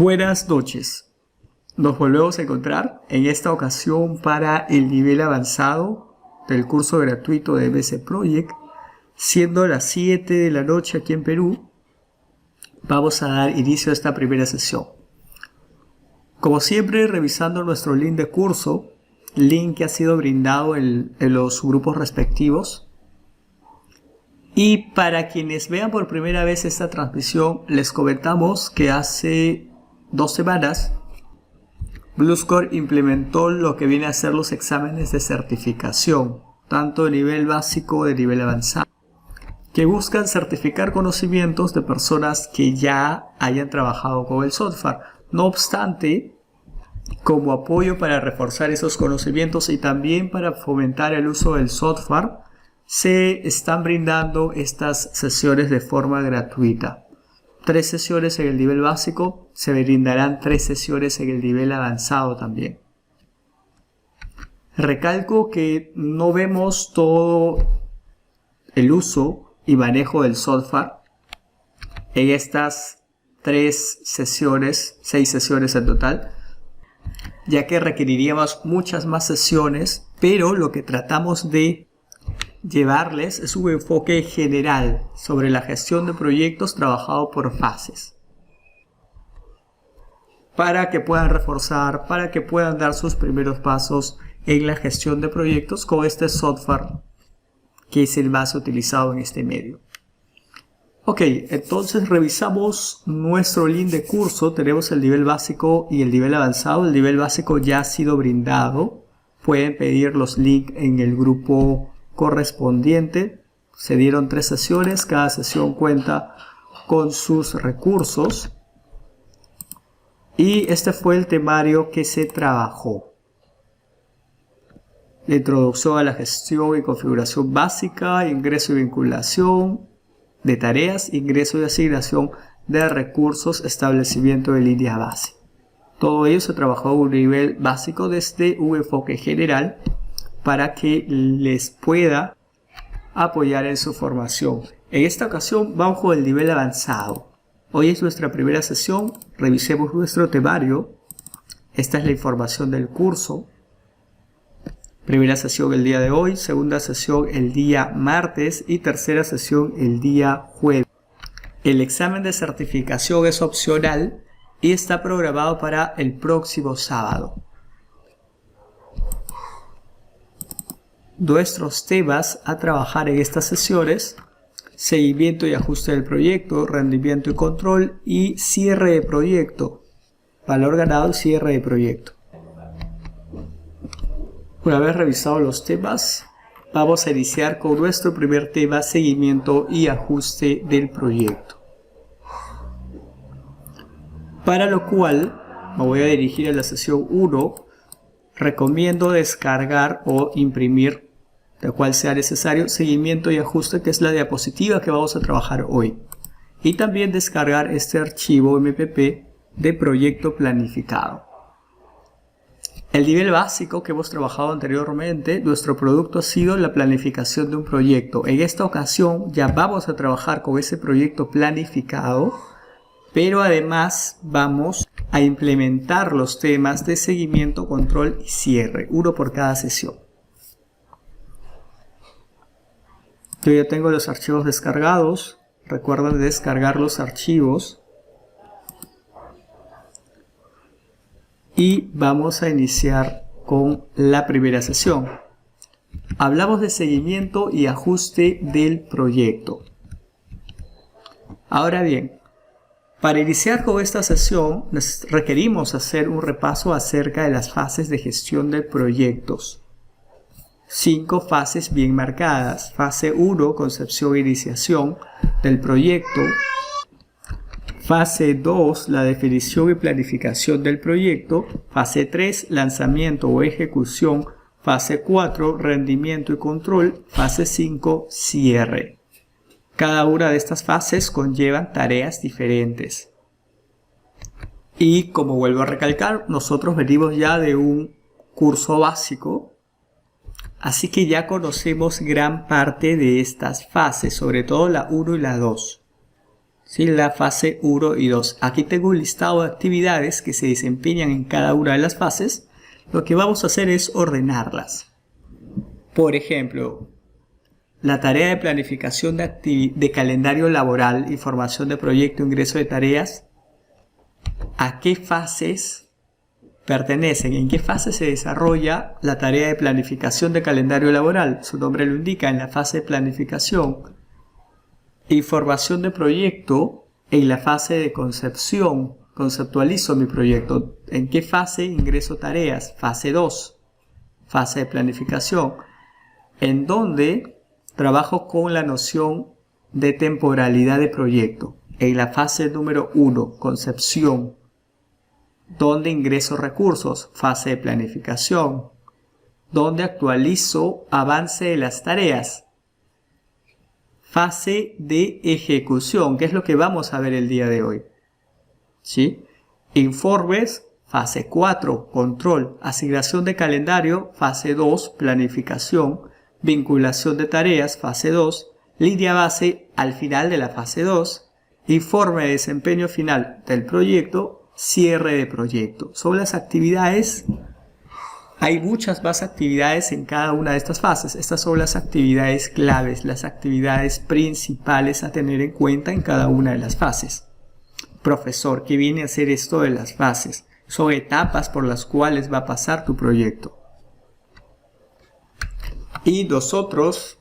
Buenas noches. Nos volvemos a encontrar en esta ocasión para el nivel avanzado del curso gratuito de MS Project. Siendo las 7 de la noche aquí en Perú, vamos a dar inicio a esta primera sesión. Como siempre, revisando nuestro link de curso, link que ha sido brindado en los grupos respectivos. Y para quienes vean por primera vez esta transmisión, les comentamos que hace 2 semanas Bluescore implementó lo que viene a ser los exámenes de certificación, tanto de nivel básico como de nivel avanzado, que buscan certificar conocimientos de personas que ya hayan trabajado con el software. No obstante, como apoyo para reforzar esos conocimientos y también para fomentar el uso del software, se están brindando estas sesiones de forma gratuita. 3 sesiones en el nivel básico, se brindarán 3 sesiones en el nivel avanzado también. Recalco que no vemos todo el uso y manejo del software en estas 3 sesiones, 6 sesiones en total, ya que requeriríamos muchas más sesiones, pero lo que tratamos de llevarles es un enfoque general sobre la gestión de proyectos trabajado por fases, para que puedan reforzar, para que puedan dar sus primeros pasos en la gestión de proyectos con este software que es el más utilizado en este medio. Ok, entonces revisamos nuestro link de curso. Tenemos el nivel básico y el nivel avanzado. El nivel básico ya ha sido brindado. Pueden pedir los links en el grupo correspondiente. Se dieron 3 sesiones, cada sesión cuenta con sus recursos y este fue el temario que se trabajó: la introducción a la gestión y configuración básica, ingreso y vinculación de tareas, ingreso y asignación de recursos, establecimiento de línea base. Todo ello se trabajó a un nivel básico desde un enfoque general para que les pueda apoyar en su formación. En esta ocasión vamos con el nivel avanzado. Hoy es nuestra primera sesión. Revisemos nuestro temario. Esta es la información del curso. Primera sesión el día de hoy, segunda sesión el día martes y tercera sesión el día jueves. El examen de certificación es opcional y está programado para el próximo sábado. Nuestros temas a trabajar en estas sesiones: seguimiento y ajuste del proyecto, rendimiento y control y cierre de proyecto, valor ganado y cierre de proyecto. Una vez revisados los temas, vamos a iniciar con nuestro primer tema: seguimiento y ajuste del proyecto. Para lo cual me voy a dirigir a la sesión 1. Recomiendo descargar o imprimir, de cual sea necesario, seguimiento y ajuste, que es la diapositiva que vamos a trabajar hoy. Y también descargar este archivo MPP de proyecto planificado. El nivel básico que hemos trabajado anteriormente, nuestro producto ha sido la planificación de un proyecto. En esta ocasión ya vamos a trabajar con ese proyecto planificado, pero además vamos a implementar los temas de seguimiento, control y cierre, uno por cada sesión. Yo ya tengo los archivos descargados. Recuerden descargar los archivos. Y vamos a iniciar con la primera sesión. Hablamos de seguimiento y ajuste del proyecto. Ahora bien, para iniciar con esta sesión, requerimos hacer un repaso acerca de las fases de gestión de proyectos. 5 fases bien marcadas. Fase 1, concepción e iniciación del proyecto. Fase 2, la definición y planificación del proyecto. Fase 3, lanzamiento o ejecución. Fase 4, rendimiento y control. Fase 5, cierre. Cada una de estas fases conllevan tareas diferentes. Y como vuelvo a recalcar, nosotros venimos ya de un curso básico, así que ya conocemos gran parte de estas fases, sobre todo la 1 y la 2. ¿sí? La fase 1 y 2. Aquí tengo un listado de actividades que se desempeñan en cada una de las fases. Lo que vamos a hacer es ordenarlas. Por ejemplo, la tarea de planificación de calendario laboral, información de proyecto, ingreso de tareas. ¿A qué fases pertenecen? ¿En qué fase se desarrolla la tarea de planificación de calendario laboral? Su nombre lo indica, en la fase de planificación. Información de proyecto, en la fase de concepción. Conceptualizo mi proyecto. ¿En qué fase ingreso tareas? Fase 2. Fase de planificación. En donde trabajo con la noción de temporalidad de proyecto. En la fase número 1, concepción. Donde ingreso recursos, fase de planificación. Donde actualizo avance de las tareas, fase de ejecución, que es lo que vamos a ver el día de hoy. ¿Sí? Informes, fase 4, control. Asignación de calendario, fase 2, planificación. Vinculación de tareas, fase 2. Línea base al final de la fase 2. Informe de desempeño final del proyecto. Cierre de proyecto. Son las actividades. Hay muchas más actividades en cada una de estas fases. Estas son las actividades claves, las actividades principales a tener en cuenta en cada una de las fases. Profesor, ¿qué viene a hacer esto de las fases? Son etapas por las cuales va a pasar tu proyecto. Y nosotros,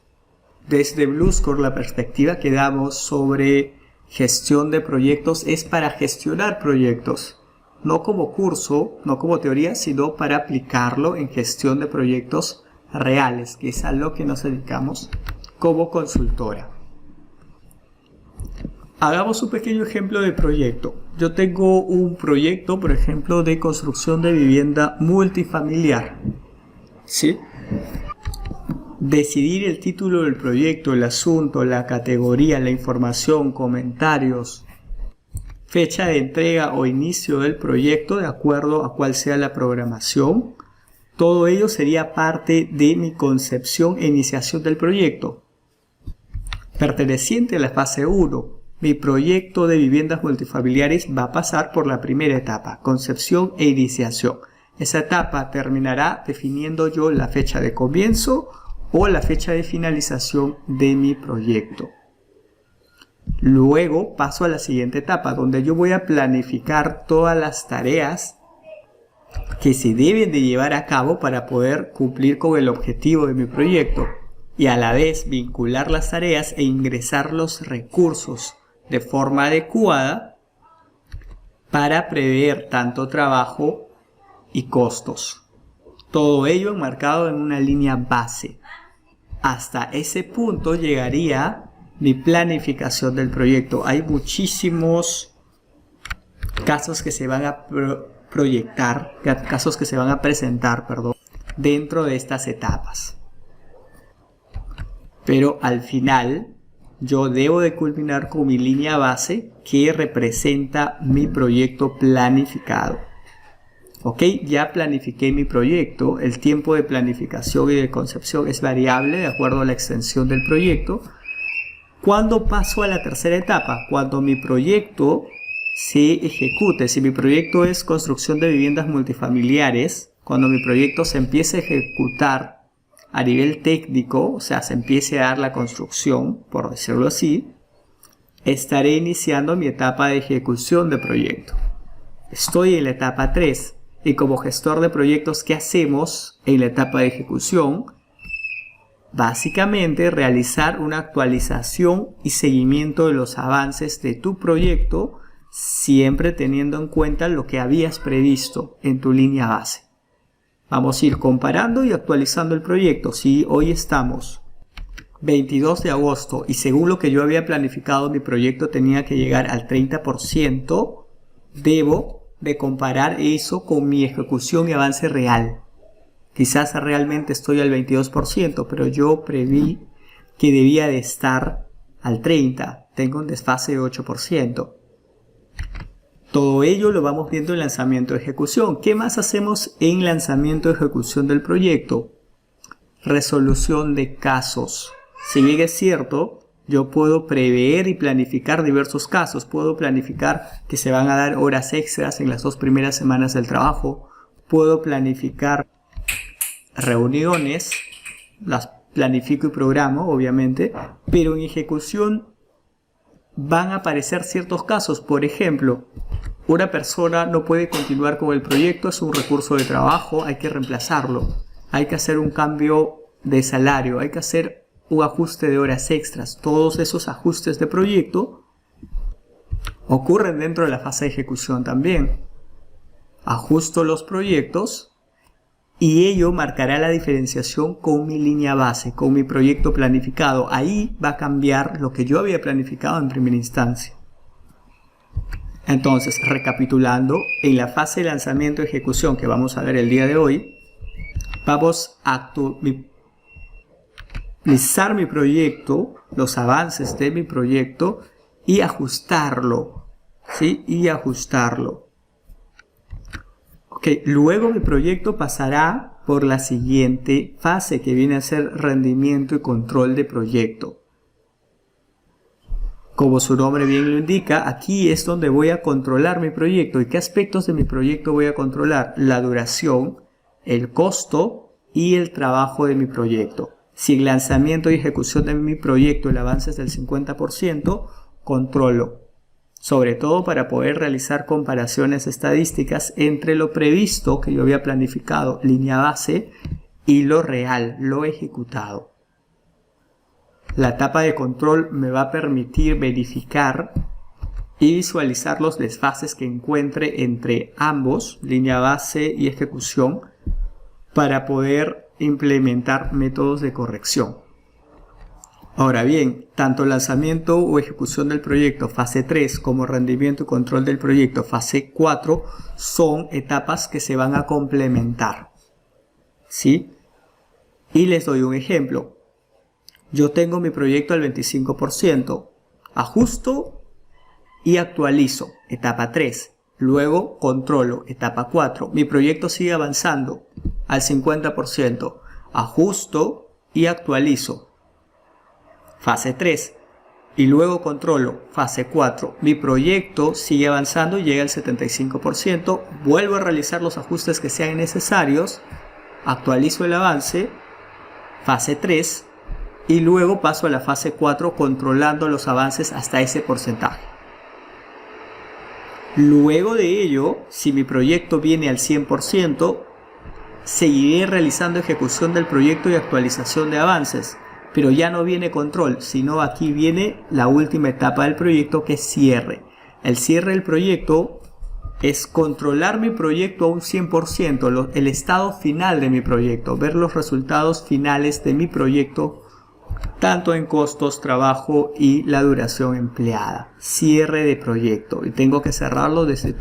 desde Bluescore, la perspectiva que damos sobre gestión de proyectos es para gestionar proyectos. No como curso, no como teoría, sino para aplicarlo en gestión de proyectos reales, que es a lo que nos dedicamos como consultora. Hagamos un pequeño ejemplo de proyecto. Yo tengo un proyecto, por ejemplo, de construcción de vivienda multifamiliar. ¿Sí? Decidir el título del proyecto, el asunto, la categoría, la información, comentarios, fecha de entrega o inicio del proyecto de acuerdo a cuál sea la programación. Todo ello sería parte de mi concepción e iniciación del proyecto. Perteneciente a la fase 1, mi proyecto de viviendas multifamiliares va a pasar por la primera etapa, concepción e iniciación. Esa etapa terminará definiendo yo la fecha de comienzo o la fecha de finalización de mi proyecto. Luego paso a la siguiente etapa, donde yo voy a planificar todas las tareas que se deben de llevar a cabo para poder cumplir con el objetivo de mi proyecto y a la vez vincular las tareas e ingresar los recursos de forma adecuada para prever tanto trabajo y costos. Todo ello enmarcado en una línea base. Hasta ese punto llegaría mi planificación del proyecto. Hay muchísimos casos que se van a presentar, dentro de estas etapas. Pero al final yo debo de culminar con mi línea base que representa mi proyecto planificado. Ok, ya planifiqué mi proyecto. El tiempo de planificación y de concepción es variable de acuerdo a la extensión del proyecto. ¿Cuándo paso a la tercera etapa? Cuando mi proyecto se ejecute. Si mi proyecto es construcción de viviendas multifamiliares, cuando mi proyecto se empiece a ejecutar a nivel técnico, o sea, se empiece a dar la construcción, por decirlo así, estaré iniciando mi etapa de ejecución de proyecto. Estoy en la etapa 3 y como gestor de proyectos, ¿qué hacemos en la etapa de ejecución? Básicamente, realizar una actualización y seguimiento de los avances de tu proyecto, siempre teniendo en cuenta lo que habías previsto en tu línea base. Vamos a ir comparando y actualizando el proyecto. Si hoy estamos 22 de agosto y según lo que yo había planificado, mi proyecto tenía que llegar al 30%, debo de comparar eso con mi ejecución y avance real. Quizás realmente estoy al 22%, pero yo preví que debía de estar al 30%. Tengo un desfase de 8%. Todo ello lo vamos viendo en lanzamiento de ejecución. ¿Qué más hacemos en lanzamiento de ejecución del proyecto? Resolución de casos. Si bien es cierto, Yo puedo prever y planificar diversos casos. Puedo planificar que se van a dar horas extras en las 2 primeras semanas del trabajo. Puedo planificar reuniones, las planifico y programo, obviamente, pero en ejecución van a aparecer ciertos casos. Por ejemplo, una persona no puede continuar con el proyecto, es un recurso de trabajo, hay que reemplazarlo. Hay que hacer un cambio de salario, hay que hacer un ajuste de horas extras. Todos esos ajustes de proyecto ocurren dentro de la fase de ejecución también. Ajusto los proyectos y ello marcará la diferenciación con mi línea base, con mi proyecto planificado. Ahí va a cambiar lo que yo había planificado en primera instancia. Entonces, recapitulando, en la fase de lanzamiento y ejecución que vamos a ver el día de hoy, vamos a actualizar mi proyecto, los avances de mi proyecto y ajustarlo, ¿sí? Y ajustarlo. Ok, luego mi proyecto pasará por la siguiente fase que viene a ser rendimiento y control de proyecto. Como su nombre bien lo indica, aquí es donde voy a controlar mi proyecto. ¿Y qué aspectos de mi proyecto voy a controlar? La duración, el costo y el trabajo de mi proyecto. Si el lanzamiento y ejecución de mi proyecto el avance es del 50%, controlo. Sobre todo para poder realizar comparaciones estadísticas entre lo previsto que yo había planificado, línea base, y lo real, lo ejecutado. La etapa de control me va a permitir verificar y visualizar los desfases que encuentre entre ambos, línea base y ejecución, para poder implementar métodos de corrección. Ahora bien, tanto lanzamiento o ejecución del proyecto fase 3 como rendimiento y control del proyecto fase 4 son etapas que se van a complementar, ¿sí? Y les doy un ejemplo. Yo tengo mi proyecto al 25%, ajusto y actualizo, etapa 3. Luego controlo, etapa 4. Mi proyecto sigue avanzando al 50%, ajusto y actualizo, fase 3. Y luego controlo, fase 4. Mi proyecto sigue avanzando y llega al 75%. Vuelvo a realizar los ajustes que sean necesarios. Actualizo el avance, fase 3. Y luego paso a la fase 4 controlando los avances hasta ese porcentaje. Luego de ello, si mi proyecto viene al 100%, seguiré realizando ejecución del proyecto y actualización de avances. Pero ya no viene control, sino aquí viene la última etapa del proyecto, que es cierre. El cierre del proyecto es controlar mi proyecto a un 100%, el estado final de mi proyecto, ver los resultados finales de mi proyecto, tanto en costos, trabajo y la duración empleada. Cierre de proyecto. Y tengo que cerrarlo desde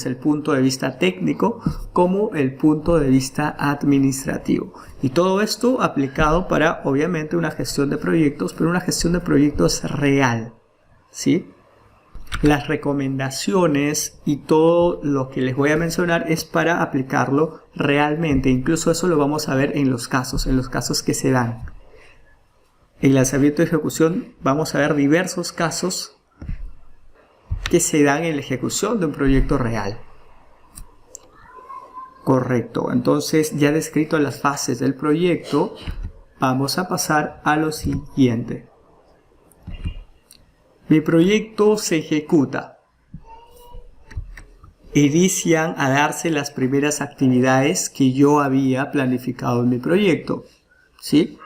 el punto de vista técnico como el punto de vista administrativo. Y todo esto aplicado para, obviamente, una gestión de proyectos, pero una gestión de proyectos real, ¿sí? Las recomendaciones y todo lo que les voy a mencionar es para aplicarlo realmente. Incluso eso lo vamos a ver en los casos que se dan. En lanzamiento y ejecución vamos a ver diversos casos que se dan en la ejecución de un proyecto real. Correcto, entonces ya descrito las fases del proyecto, vamos a pasar a lo siguiente. Mi proyecto se ejecuta. Inician a darse las primeras actividades que yo había planificado en mi proyecto, ¿sí?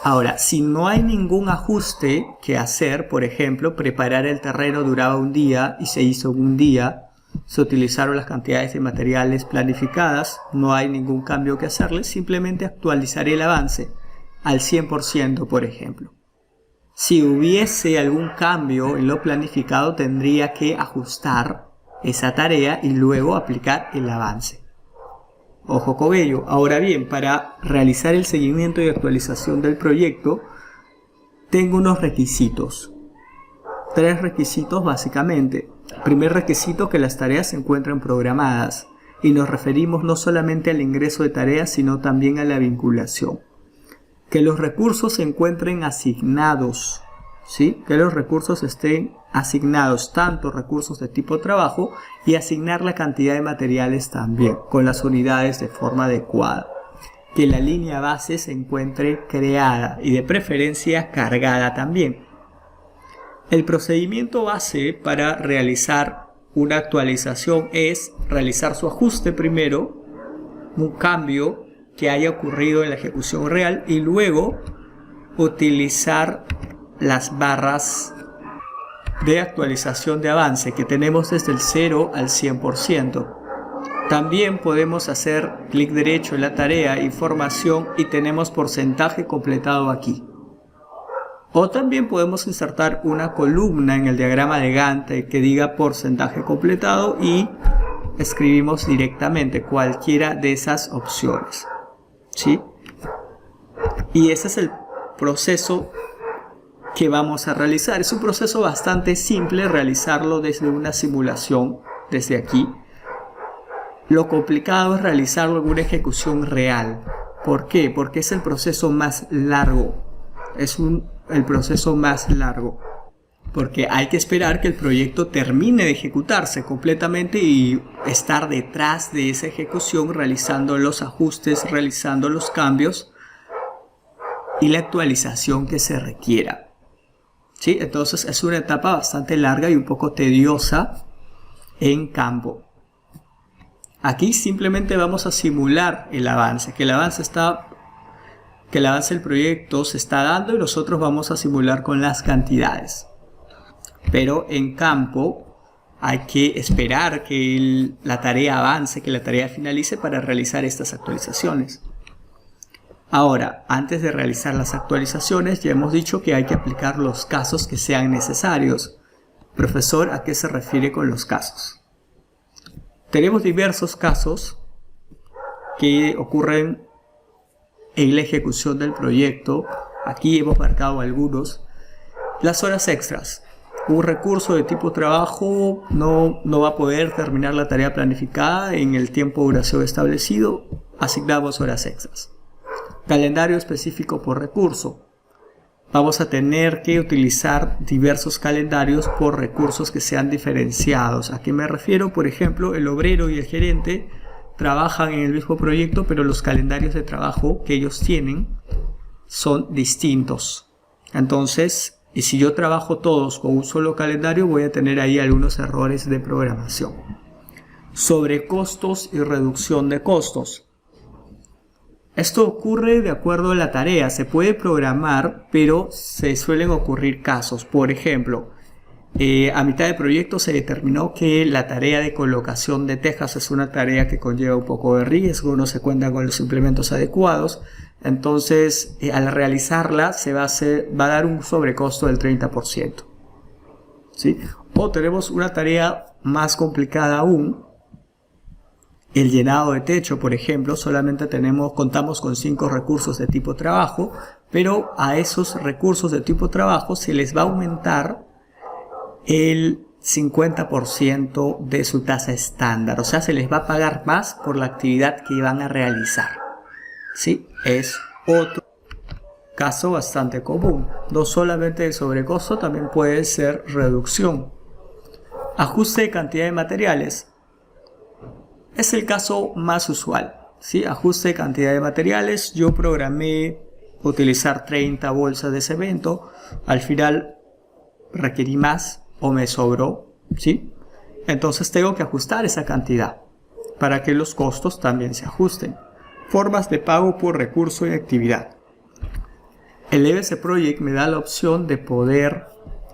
Ahora, si no hay ningún ajuste que hacer, por ejemplo, preparar el terreno duraba un día y se hizo en un día, se utilizaron las cantidades de materiales planificadas, no hay ningún cambio que hacerle, simplemente actualizaré el avance al 100%, por ejemplo. Si hubiese algún cambio en lo planificado, tendría que ajustar esa tarea y luego aplicar el avance. Ojo con ello. Ahora bien, para realizar el seguimiento y actualización del proyecto, tengo unos requisitos. 3 requisitos básicamente. Primer requisito, que las tareas se encuentren programadas. Y nos referimos no solamente al ingreso de tareas, sino también a la vinculación. Que los recursos se encuentren asignados ¿sí? Que los recursos estén asignados, tanto recursos de tipo trabajo, y asignar la cantidad de materiales también, con las unidades de forma adecuada. Que la línea base se encuentre creada y de preferencia cargada también. El procedimiento base para realizar una actualización es realizar su ajuste primero, un cambio que haya ocurrido en la ejecución real, y luego utilizar las barras de actualización de avance que tenemos desde el 0 al 100%. También podemos hacer clic derecho en la tarea, información, y tenemos porcentaje completado aquí. O también podemos insertar una columna en el diagrama de Gantt que diga porcentaje completado y escribimos directamente cualquiera de esas opciones, ¿sí? Y ese es el proceso que vamos a realizar. Es un proceso bastante simple realizarlo desde una simulación, desde aquí. Lo complicado es realizarlo en una ejecución real. ¿Por qué? Porque es el proceso más largo. El proceso más largo. Porque hay que esperar que el proyecto termine de ejecutarse completamente y estar detrás de esa ejecución realizando los ajustes, realizando los cambios y la actualización que se requiera. ¿Sí? Entonces es una etapa bastante larga y un poco tediosa en campo. Aquí simplemente vamos a simular el avance, que el avance del proyecto se está dando y nosotros vamos a simular con las cantidades. Pero en campo hay que esperar que la tarea avance, que la tarea finalice para realizar estas actualizaciones. Ahora, antes de realizar las actualizaciones, ya hemos dicho que hay que aplicar los casos que sean necesarios. Profesor, ¿a qué se refiere con los casos? Tenemos diversos casos que ocurren en la ejecución del proyecto. Aquí hemos marcado algunos. Las horas extras. Un recurso de tipo trabajo no va a poder terminar la tarea planificada en el tiempo de duración establecido. Asignamos horas extras. Calendario específico por recurso. Vamos a tener que utilizar diversos calendarios por recursos que sean diferenciados. ¿A qué me refiero? Por ejemplo, el obrero y el gerente trabajan en el mismo proyecto, pero los calendarios de trabajo que ellos tienen son distintos. Entonces, y si yo trabajo todos con un solo calendario, voy a tener ahí algunos errores de programación. Sobrecostos y reducción de costos. Esto ocurre de acuerdo a la tarea. Se puede programar, pero se suelen ocurrir casos. Por ejemplo, a mitad de proyecto se determinó que la tarea de colocación de tejas es una tarea que conlleva un poco de riesgo, no se cuentan con los implementos adecuados. Entonces, al realizarla se va a dar un sobrecosto del 30%. ¿Sí? O tenemos una tarea más complicada aún. El llenado de techo, por ejemplo, solamente contamos con 5 recursos de tipo trabajo, pero a esos recursos de tipo trabajo se les va a aumentar el 50% de su tasa estándar. O sea, se les va a pagar más por la actividad que van a realizar. ¿Sí? Es otro caso bastante común. No solamente el sobrecosto, también puede ser reducción. Ajuste de cantidad de materiales. Es el caso más usual, ¿sí? Ajuste de cantidad de materiales. Yo programé utilizar 30 bolsas de cemento. Al final requerí más o me sobró, ¿sí? Entonces tengo que ajustar esa cantidad para que los costos también se ajusten. Formas de pago por recurso y actividad. El EBS Project me da la opción de poder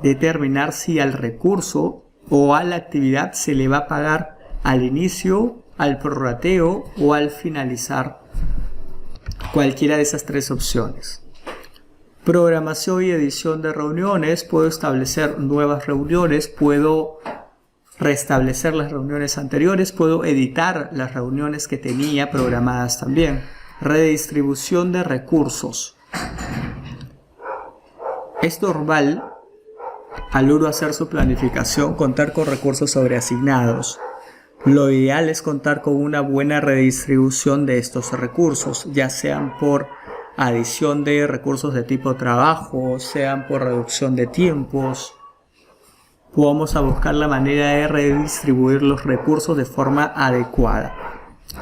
determinar si al recurso o a la actividad se le va a pagar al inicio, al prorrateo o al finalizar. Cualquiera de esas 3 opciones. Programación y edición de reuniones. Puedo establecer nuevas reuniones, puedo restablecer las reuniones anteriores, puedo editar las reuniones que tenía programadas también. Redistribución de recursos. Es normal, al uno hacer su planificación, contar con recursos sobreasignados. Lo ideal es contar con una buena redistribución de estos recursos, ya sean por adición de recursos de tipo trabajo, sean por reducción de tiempos. Vamos a buscar la manera de redistribuir los recursos de forma adecuada.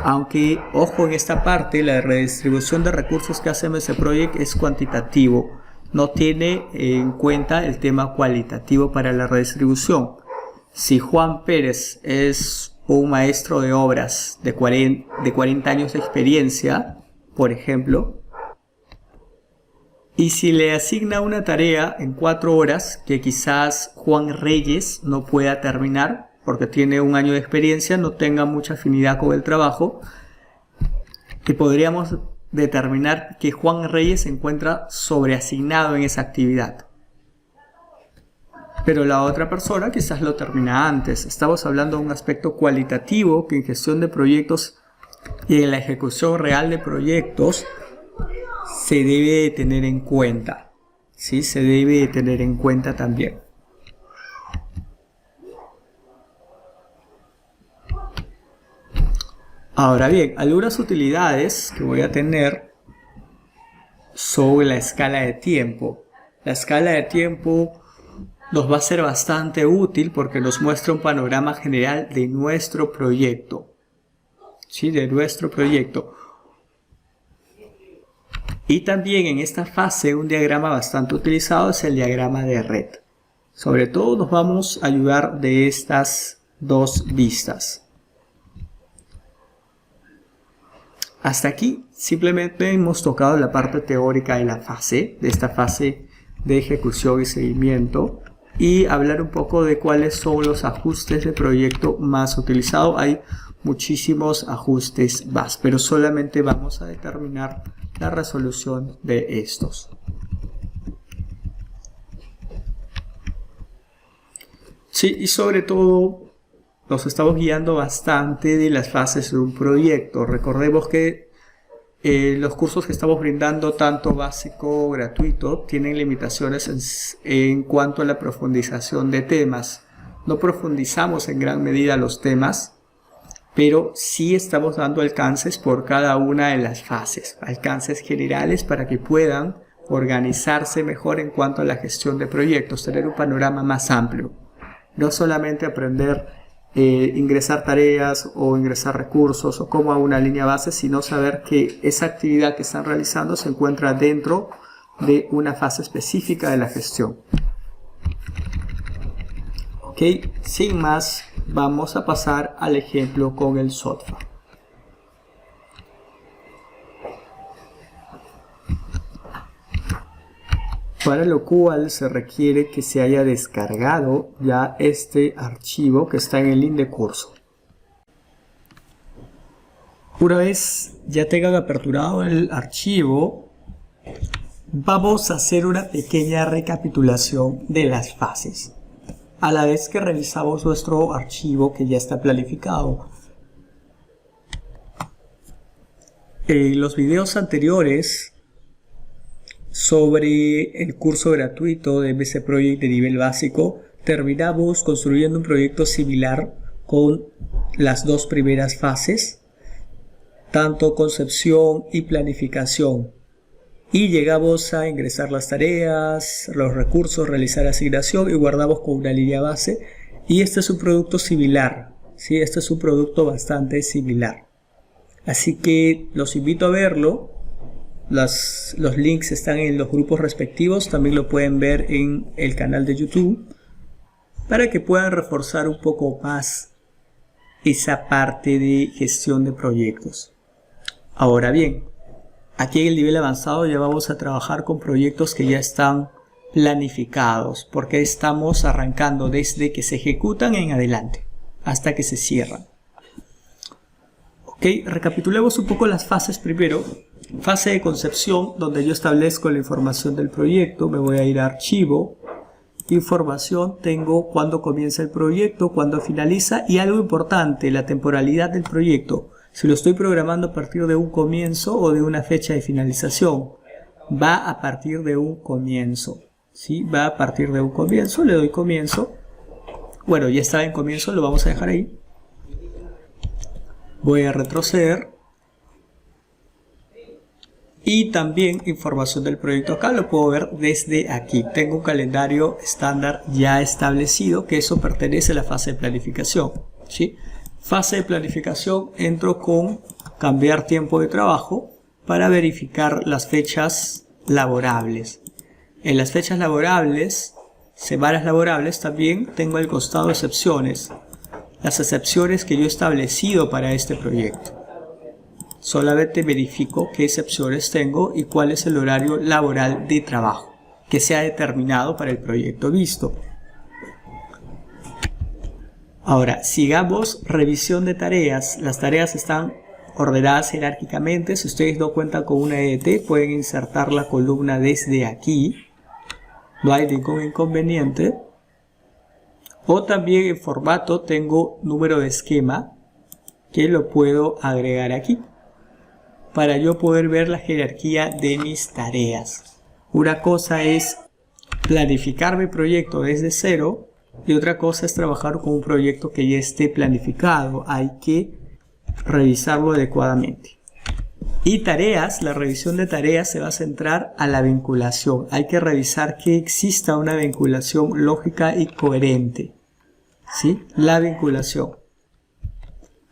Aunque, ojo en esta parte, la redistribución de recursos que hace MS Project es cuantitativo. No tiene en cuenta el tema cualitativo para la redistribución. Si Juan Pérez es un maestro de obras de 40 años de experiencia, por ejemplo, y si le asigna una tarea en 4 horas que quizás Juan Reyes no pueda terminar porque tiene 1 año de experiencia, no tenga mucha afinidad con el trabajo, y podríamos determinar que Juan Reyes se encuentra sobreasignado en esa actividad. Pero la otra persona quizás lo termina antes. Estamos hablando de un aspecto cualitativo que en gestión de proyectos y en la ejecución real de proyectos se debe de tener en cuenta. ¿Sí? Se debe de tener en cuenta también. Ahora bien, algunas utilidades que voy a tener sobre la escala de tiempo. La escala de tiempo nos va a ser bastante útil porque nos muestra un panorama general de nuestro proyecto. ¿Sí? De nuestro proyecto. Y también en esta fase un diagrama bastante utilizado es el diagrama de red. Sobre todo nos vamos a ayudar de estas dos vistas. Hasta aquí simplemente hemos tocado la parte teórica de la fase, de esta fase de ejecución y seguimiento, y hablar un poco de cuáles son los ajustes de proyecto más utilizados. Hay muchísimos ajustes más, pero solamente vamos a determinar la resolución de estos. Sí, y sobre todo nos estamos guiando bastante de las fases de un proyecto. Recordemos que los cursos que estamos brindando, tanto básico o gratuito, tienen limitaciones en cuanto a la profundización de temas. No profundizamos en gran medida los temas, pero sí estamos dando alcances por cada una de las fases, alcances generales para que puedan organizarse mejor en cuanto a la gestión de proyectos, tener un panorama más amplio. No solamente aprender ingresar tareas o ingresar recursos o cómo a una línea base, sino saber que esa actividad que están realizando se encuentra dentro de una fase específica de la gestión. Ok, sin más, vamos a pasar al ejemplo con el software. Para lo cual se requiere que se haya descargado ya este archivo que está en el link de curso. Una vez ya tengan aperturado el archivo, vamos a hacer una pequeña recapitulación de las fases, a la vez que revisamos nuestro archivo que ya está planificado. En los videos anteriores sobre el curso gratuito de MS Project de nivel básico, terminamos construyendo un proyecto similar con las dos primeras fases, tanto concepción y planificación, y llegamos a ingresar las tareas, los recursos, realizar asignación y guardamos con una línea base. Y este es un producto similar, ¿sí? Este es un producto bastante similar, así que los invito a verlo. Los links están en los grupos respectivos, también lo pueden ver en el canal de YouTube para que puedan reforzar un poco más esa parte de gestión de proyectos. Ahora bien, aquí en el nivel avanzado ya vamos a trabajar con proyectos que ya están planificados, porque estamos arrancando desde que se ejecutan en adelante hasta que se cierran. Ok, recapitulemos un poco las fases primero. Fase de concepción, donde yo establezco la información del proyecto. Me voy a ir a archivo, información, tengo cuándo comienza el proyecto, cuándo finaliza y algo importante, la temporalidad del proyecto. Si lo estoy programando a partir de un comienzo o de una fecha de finalización, va a partir de un comienzo, ¿sí? Va a partir de un comienzo, le doy comienzo. Bueno, ya está en comienzo, lo vamos a dejar ahí. Voy a retroceder. Y también información del proyecto acá lo puedo ver desde aquí. Tengo un calendario estándar ya establecido, que eso pertenece a la fase de planificación, ¿sí? Fase de planificación, entro con cambiar tiempo de trabajo para verificar las fechas laborables. En las fechas laborables, semanas laborables, también tengo al costado excepciones. Las excepciones que yo he establecido para este proyecto. Solamente verifico qué excepciones tengo y cuál es el horario laboral de trabajo que se ha determinado para el proyecto visto. Ahora, sigamos revisión de tareas. Las tareas están ordenadas jerárquicamente. Si ustedes no cuentan con una EDT, pueden insertar la columna desde aquí. No hay ningún inconveniente. O también en formato tengo número de esquema que lo puedo agregar aquí para yo poder ver la jerarquía de mis tareas. Una cosa es planificar mi proyecto desde cero y otra cosa es trabajar con un proyecto que ya esté planificado. Hay que revisarlo adecuadamente. Y tareas, la revisión de tareas se va a centrar a la vinculación. Hay que revisar que exista una vinculación lógica y coherente, ¿sí? La vinculación.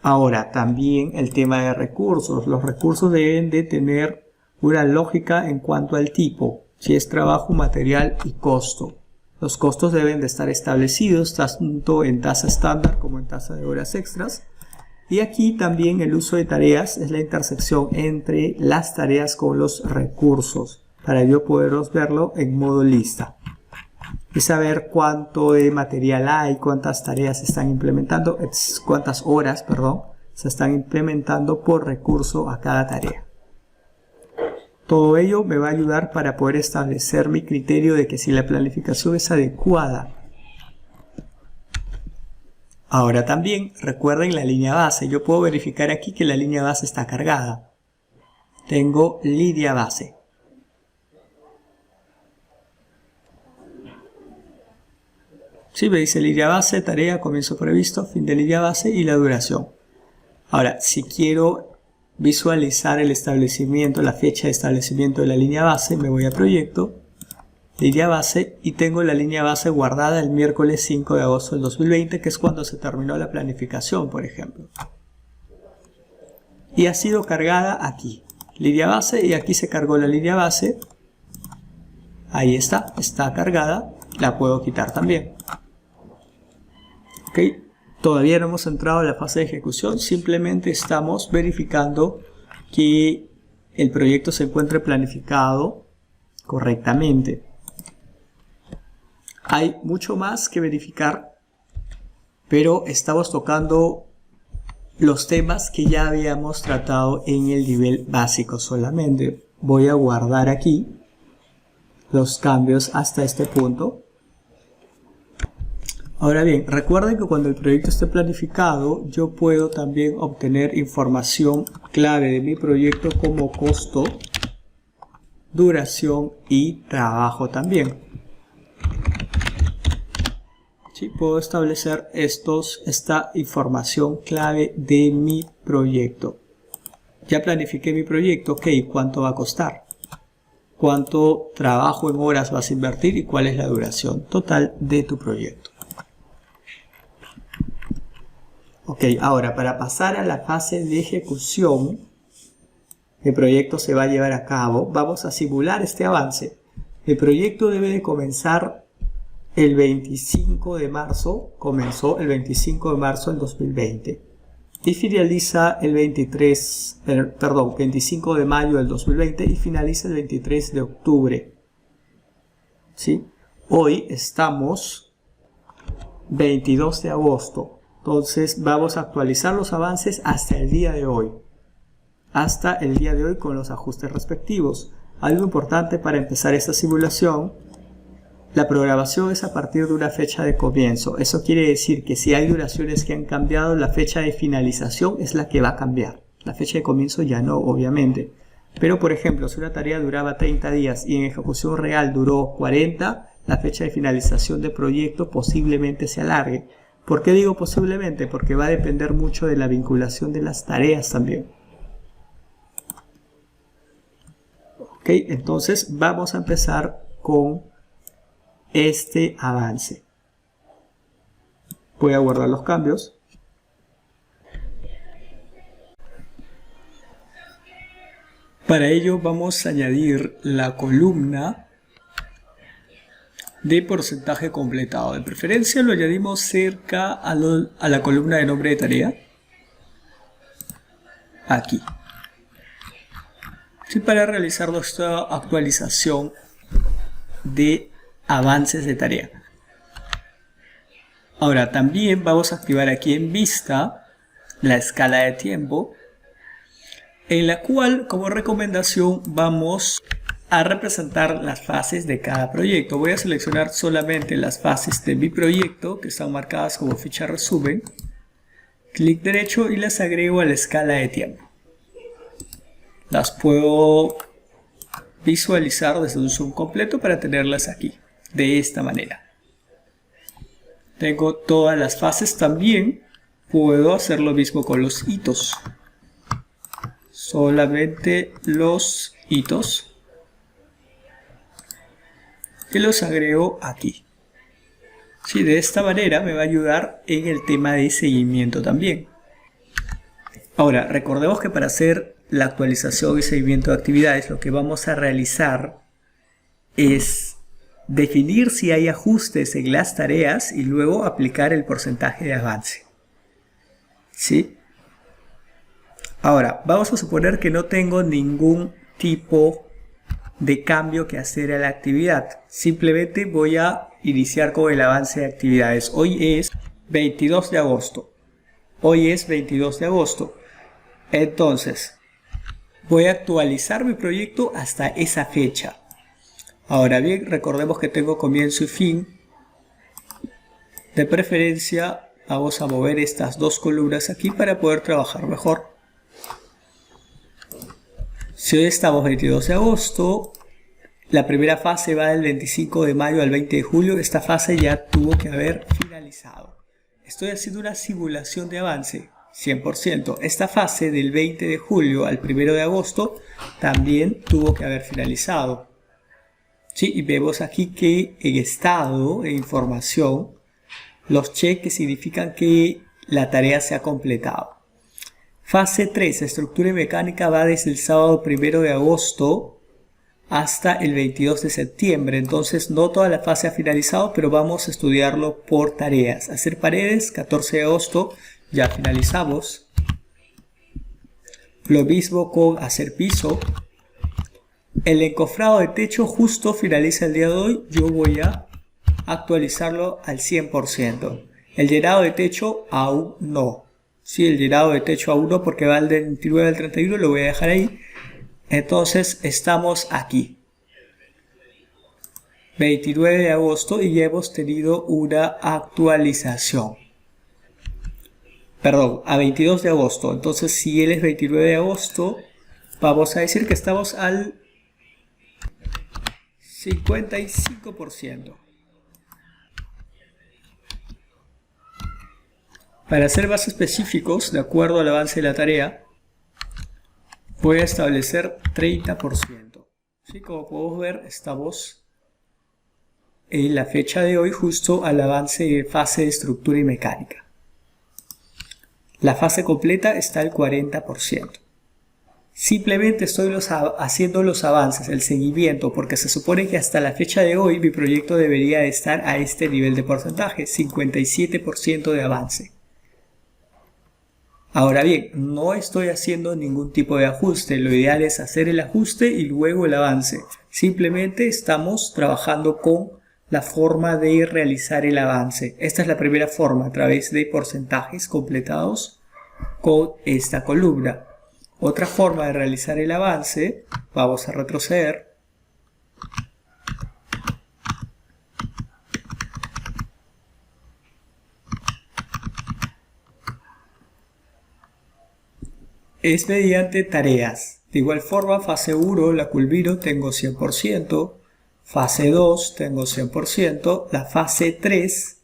Ahora, también el tema de recursos. Los recursos deben de tener una lógica en cuanto al tipo, si es trabajo, material y costo. Los costos deben de estar establecidos tanto en tasa estándar como en tasa de horas extras. Y aquí también el uso de tareas es la intersección entre las tareas con los recursos, para yo poderos verlo en modo lista. Y saber cuánto de material hay, cuántas tareas se están implementando, cuántas horas, perdón, se están implementando por recurso a cada tarea. Todo ello me va a ayudar para poder establecer mi criterio de que si la planificación es adecuada. Ahora también recuerden la línea base. Yo puedo verificar aquí que la línea base está cargada. Tengo línea base. Sí, me dice línea base, tarea, comienzo previsto, fin de línea base y la duración. Ahora, si quiero visualizar el establecimiento, la fecha de establecimiento de la línea base, me voy a proyecto, línea base, y tengo la línea base guardada el miércoles 5 de agosto del 2020, que es cuando se terminó la planificación, por ejemplo. Y ha sido cargada aquí, línea base, y aquí se cargó la línea base. Ahí está cargada, la puedo quitar también. Ok, todavía no hemos entrado en la fase de ejecución, simplemente estamos verificando que el proyecto se encuentre planificado correctamente. Hay mucho más que verificar, pero estamos tocando los temas que ya habíamos tratado en el nivel básico solamente. Voy a guardar aquí los cambios hasta este punto. Ahora bien, recuerden que cuando el proyecto esté planificado, yo puedo también obtener información clave de mi proyecto como costo, duración y trabajo también. Sí, puedo establecer esta información clave de mi proyecto. Ya planifiqué mi proyecto, ok, ¿cuánto va a costar? ¿Cuánto trabajo en horas vas a invertir? ¿Y cuál es la duración total de tu proyecto? Ok, ahora para pasar a la fase de ejecución, el proyecto se va a llevar a cabo. Vamos a simular este avance. El proyecto debe de comenzar el 25 de marzo, comenzó el 25 de marzo del 2020 y finaliza el 25 de mayo del 2020 y finaliza el 23 de octubre. ¿Sí? Hoy estamos 22 de agosto. Entonces vamos a actualizar los avances hasta el día de hoy. Hasta el día de hoy con los ajustes respectivos. Algo importante para empezar esta simulación: la programación es a partir de una fecha de comienzo. Eso quiere decir que si hay duraciones que han cambiado, la fecha de finalización es la que va a cambiar. La fecha de comienzo ya no, obviamente. Pero por ejemplo, si una tarea duraba 30 días y en ejecución real duró 40, la fecha de finalización del proyecto posiblemente se alargue. ¿Por qué digo posiblemente? Porque va a depender mucho de la vinculación de las tareas también. Ok, entonces vamos a empezar con este avance. Voy a guardar los cambios. Para ello vamos a añadir la columna de porcentaje completado. De preferencia lo añadimos cerca a la columna de nombre de tarea. Aquí. Sí, para realizar nuestra actualización de avances de tarea. Ahora también vamos a activar aquí en vista la escala de tiempo, en la cual como recomendación vamos a representar las fases de cada proyecto. Voy a seleccionar solamente las fases de mi proyecto que están marcadas como ficha resumen. Clic derecho y las agrego a la escala de tiempo. Las puedo visualizar desde un zoom completo para tenerlas aquí, de esta manera. Tengo todas las fases. También puedo hacer lo mismo con los hitos. Solamente los hitos. Y los agrego aquí. Sí, de esta manera me va a ayudar en el tema de seguimiento también. Ahora, recordemos que para hacer la actualización y seguimiento de actividades, lo que vamos a realizar es definir si hay ajustes en las tareas y luego aplicar el porcentaje de avance. ¿Sí? Ahora, vamos a suponer que no tengo ningún tipo de cambio que hacer a la actividad. Simplemente voy a iniciar con el avance de actividades. Hoy es 22 de agosto. Entonces, voy a actualizar mi proyecto hasta esa fecha. Ahora bien, recordemos que tengo comienzo y fin. De preferencia, vamos a mover estas dos columnas aquí para poder trabajar mejor. Si hoy estamos 22 de agosto, la primera fase va del 25 de mayo al 20 de julio. Esta fase ya tuvo que haber finalizado. Estoy haciendo una simulación de avance, 100%. Esta fase del 20 de julio al 1 de agosto también tuvo que haber finalizado. ¿Sí? Y vemos aquí que en estado e información, los cheques significan que la tarea se ha completado. Fase 3, estructura y mecánica, va desde el sábado 1 de agosto hasta el 22 de septiembre. Entonces no toda la fase ha finalizado, pero vamos a estudiarlo por tareas. Hacer paredes, 14 de agosto, ya finalizamos. Lo mismo con hacer piso. El encofrado de techo justo finaliza el día de hoy. Yo voy a actualizarlo al 100%. El llenado de techo aún no. Sí, el llenado de techo aún no, porque va del 29 al 31, lo voy a dejar ahí. Entonces estamos aquí. 29 de agosto y ya hemos tenido una actualización. Perdón, a 22 de agosto. Entonces si él es 29 de agosto, vamos a decir que estamos al 55%. Para ser más específicos, de acuerdo al avance de la tarea, voy a establecer 30%. ¿Sí? Como podemos ver, estamos en la fecha de hoy justo al avance de fase de estructura y mecánica. La fase completa está al 40%. Simplemente estoy haciendo los avances, el seguimiento, porque se supone que hasta la fecha de hoy mi proyecto debería estar a este nivel de porcentaje, 57% de avance. Ahora bien, no estoy haciendo ningún tipo de ajuste. Lo ideal es hacer el ajuste y luego el avance. Simplemente estamos trabajando con la forma de realizar el avance. Esta es la primera forma, a través de porcentajes completados con esta columna. Otra forma de realizar el avance, vamos a retroceder. Es mediante tareas. De igual forma, fase 1 la culmino, tengo 100%. Fase 2 tengo 100%. La fase 3,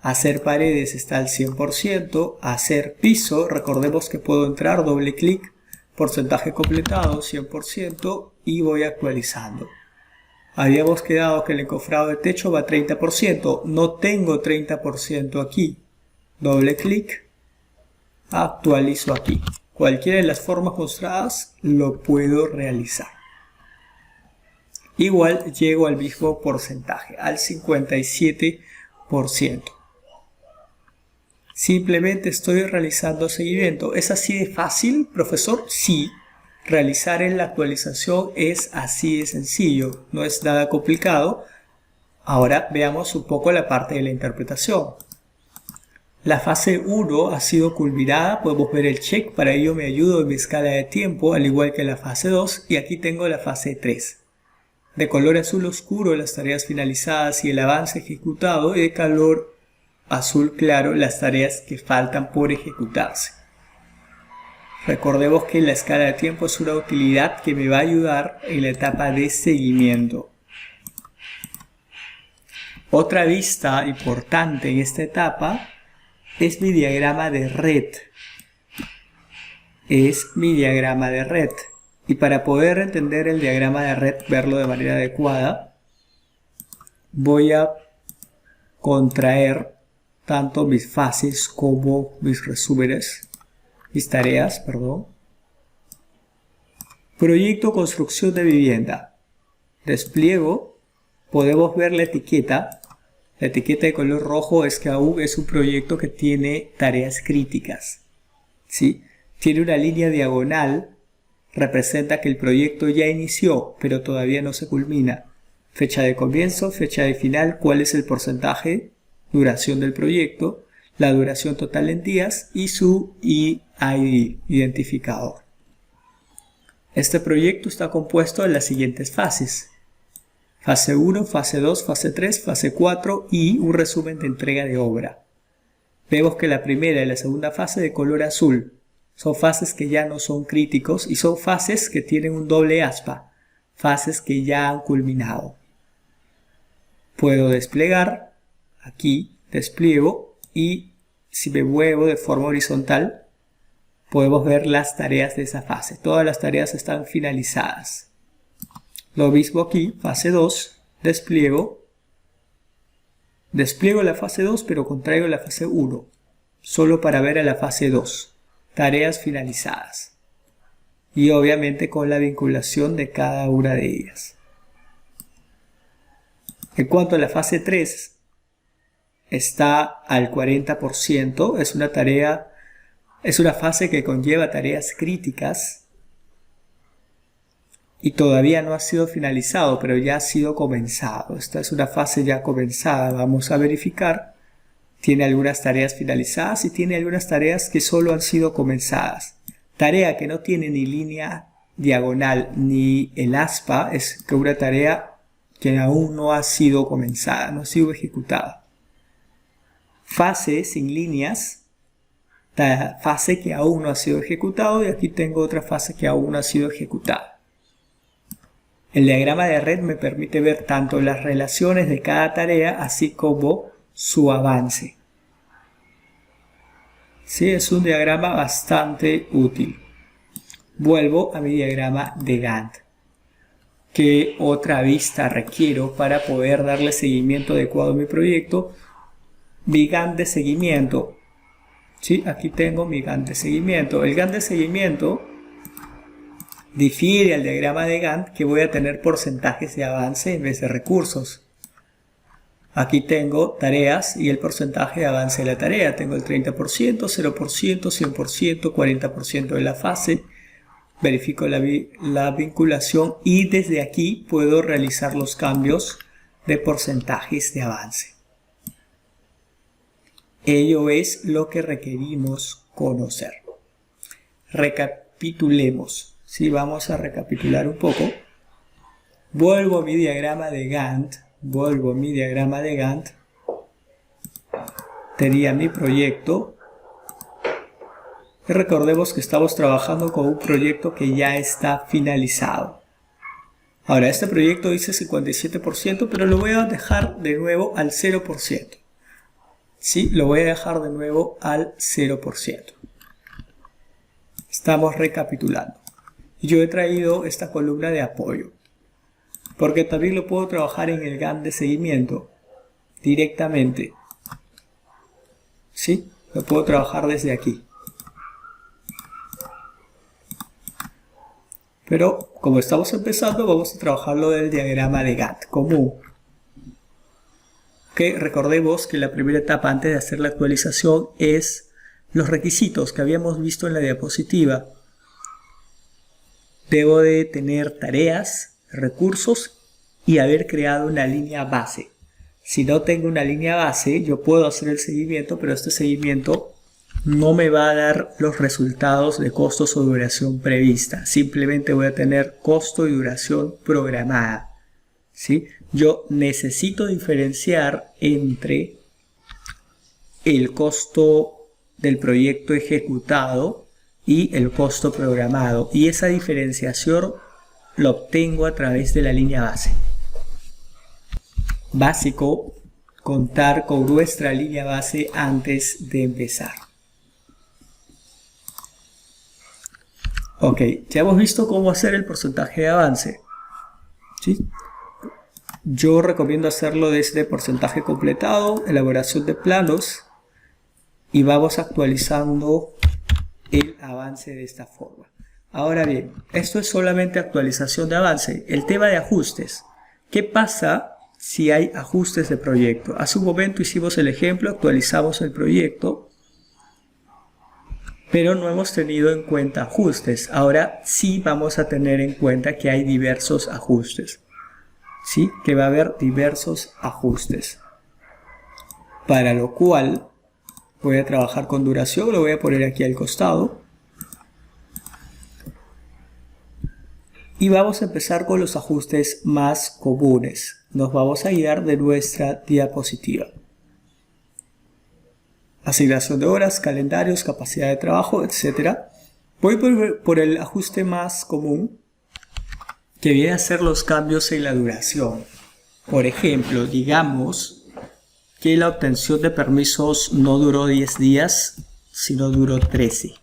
hacer paredes, está al 100%. Hacer piso, recordemos que puedo entrar, doble clic, porcentaje completado 100% y voy actualizando. Habíamos quedado que el encofrado de techo va a 30%, no tengo 30% aquí. Doble clic, actualizo aquí. Cualquiera de las formas mostradas lo puedo realizar. Igual llego al mismo porcentaje, al 57%. Simplemente estoy realizando seguimiento. ¿Es así de fácil, profesor? Sí. Realizar en la actualización es así de sencillo, no es nada complicado. Ahora veamos un poco la parte de la interpretación. La fase 1 ha sido culminada, podemos ver el check, para ello me ayudo en mi escala de tiempo, al igual que la fase 2, y aquí tengo la fase 3. De color azul oscuro las tareas finalizadas y el avance ejecutado, y de color azul claro las tareas que faltan por ejecutarse. Recordemos que la escala de tiempo es una utilidad que me va a ayudar en la etapa de seguimiento. Otra vista importante en esta etapa es mi diagrama de red. Y para poder entender el diagrama de red, verlo de manera adecuada, voy a contraer tanto mis fases como mis resúmenes, mis tareas, perdón. Proyecto construcción de vivienda. Despliego, podemos ver la etiqueta. La etiqueta de color rojo es que aún es un proyecto que tiene tareas críticas, ¿sí? Tiene una línea diagonal, representa que el proyecto ya inició, pero todavía no se culmina. Fecha de comienzo, fecha de final, cuál es el porcentaje, duración del proyecto, la duración total en días y su EID, identificador. Este proyecto está compuesto de las siguientes fases. Fase 1, fase 2, fase 3, fase 4 y un resumen de entrega de obra. Vemos que la primera y la segunda fase de color azul son fases que ya no son críticos y son fases que tienen un doble aspa, fases que ya han culminado. Puedo desplegar, aquí despliego y si me muevo de forma horizontal podemos ver las tareas de esa fase. Todas las tareas están finalizadas. Lo mismo aquí, fase 2, despliego la fase 2 pero contraigo la fase 1, solo para ver a la fase 2, tareas finalizadas. Y obviamente con la vinculación de cada una de ellas. En cuanto a la fase 3, está al 40%, es una fase que conlleva tareas críticas y todavía no ha sido finalizado, pero ya ha sido comenzado. Esta es una fase ya comenzada. Vamos a verificar. Tiene algunas tareas finalizadas y tiene algunas tareas que solo han sido comenzadas. Tarea que no tiene ni línea diagonal ni el aspa es que una tarea que aún no ha sido comenzada, no ha sido ejecutada. Fase sin líneas, fase que aún no ha sido ejecutado, y aquí tengo otra fase que aún no ha sido ejecutada. El diagrama de red me permite ver tanto las relaciones de cada tarea así como su avance. Sí, es un diagrama bastante útil. Vuelvo a mi diagrama de Gantt. ¿Qué otra vista requiero para poder darle seguimiento adecuado a mi proyecto? Mi Gantt de seguimiento. Sí, aquí tengo mi Gantt de seguimiento. El Gantt de seguimiento difiere al diagrama de Gantt, que voy a tener porcentajes de avance en vez de recursos. Aquí tengo tareas y el porcentaje de avance de la tarea. Tengo el 30%, 0%, 100%, 40% de la fase. Verifico la vinculación y desde aquí puedo realizar los cambios de porcentajes de avance. Ello es lo que requerimos conocer. Recapitulemos. Sí, vamos a recapitular un poco. Vuelvo a mi diagrama de Gantt. Tenía mi proyecto. Y recordemos que estamos trabajando con un proyecto que ya está finalizado. Ahora, este proyecto dice 57%, pero lo voy a dejar de nuevo al 0%. Sí, lo voy a dejar de nuevo al 0%. Estamos recapitulando. yo he traído esta columna de apoyo, porque también lo puedo trabajar en el Gantt de seguimiento directamente. ¿Sí? Lo puedo trabajar desde aquí. Pero como estamos empezando, vamos a trabajarlo del diagrama de Gantt común. Que recordemos que la primera etapa antes de hacer la actualización es los requisitos que habíamos visto en la diapositiva. Debo de tener tareas, recursos y haber creado una línea base. Si no tengo una línea base, yo puedo hacer el seguimiento, pero este seguimiento no me va a dar los resultados de costos o duración prevista. Simplemente voy a tener costo y duración programada. ¿Sí? Yo necesito diferenciar entre el costo del proyecto ejecutado y el costo programado. Y esa diferenciación lo obtengo a través de la línea base. Básico, contar con nuestra línea base antes de empezar. Ok, ya hemos visto cómo hacer el porcentaje de avance. ¿Sí? Yo recomiendo hacerlo desde porcentaje completado, elaboración de planos, y vamos actualizando el avance de esta forma. Ahora bien, esto es solamente actualización de avance. El tema de ajustes. ¿Qué pasa si hay ajustes de proyecto? Hace un momento hicimos el ejemplo, actualizamos el proyecto, pero no hemos tenido en cuenta ajustes. Ahora sí vamos a tener en cuenta que hay diversos ajustes. ¿Sí? Que va a haber diversos ajustes. Para lo cual voy a trabajar con duración, lo voy a poner aquí al costado. Y vamos a empezar con los ajustes más comunes. Nos vamos a guiar de nuestra diapositiva. Asignación de horas, calendarios, capacidad de trabajo, etc. Voy por el ajuste más común, que viene a ser los cambios en la duración. Por ejemplo, digamos que la obtención de permisos no duró 10 días, sino duró 13.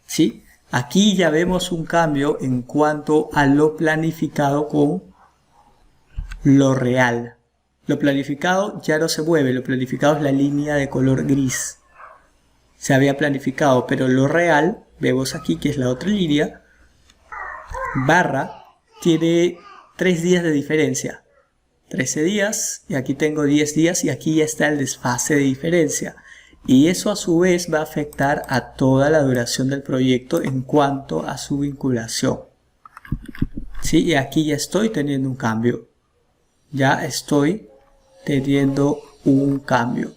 ¿Sí? Aquí ya vemos un cambio en cuanto a lo planificado con lo real. Lo planificado ya no se mueve, lo planificado es la línea de color gris. Se había planificado, pero lo real, vemos aquí que es la otra línea, barra, tiene 3 días de diferencia. 13 días, y aquí tengo 10 días, y aquí ya está el desfase de diferencia. Y eso a su vez va a afectar a toda la duración del proyecto en cuanto a su vinculación. ¿Sí? Y aquí ya estoy teniendo un cambio. Ya estoy teniendo un cambio.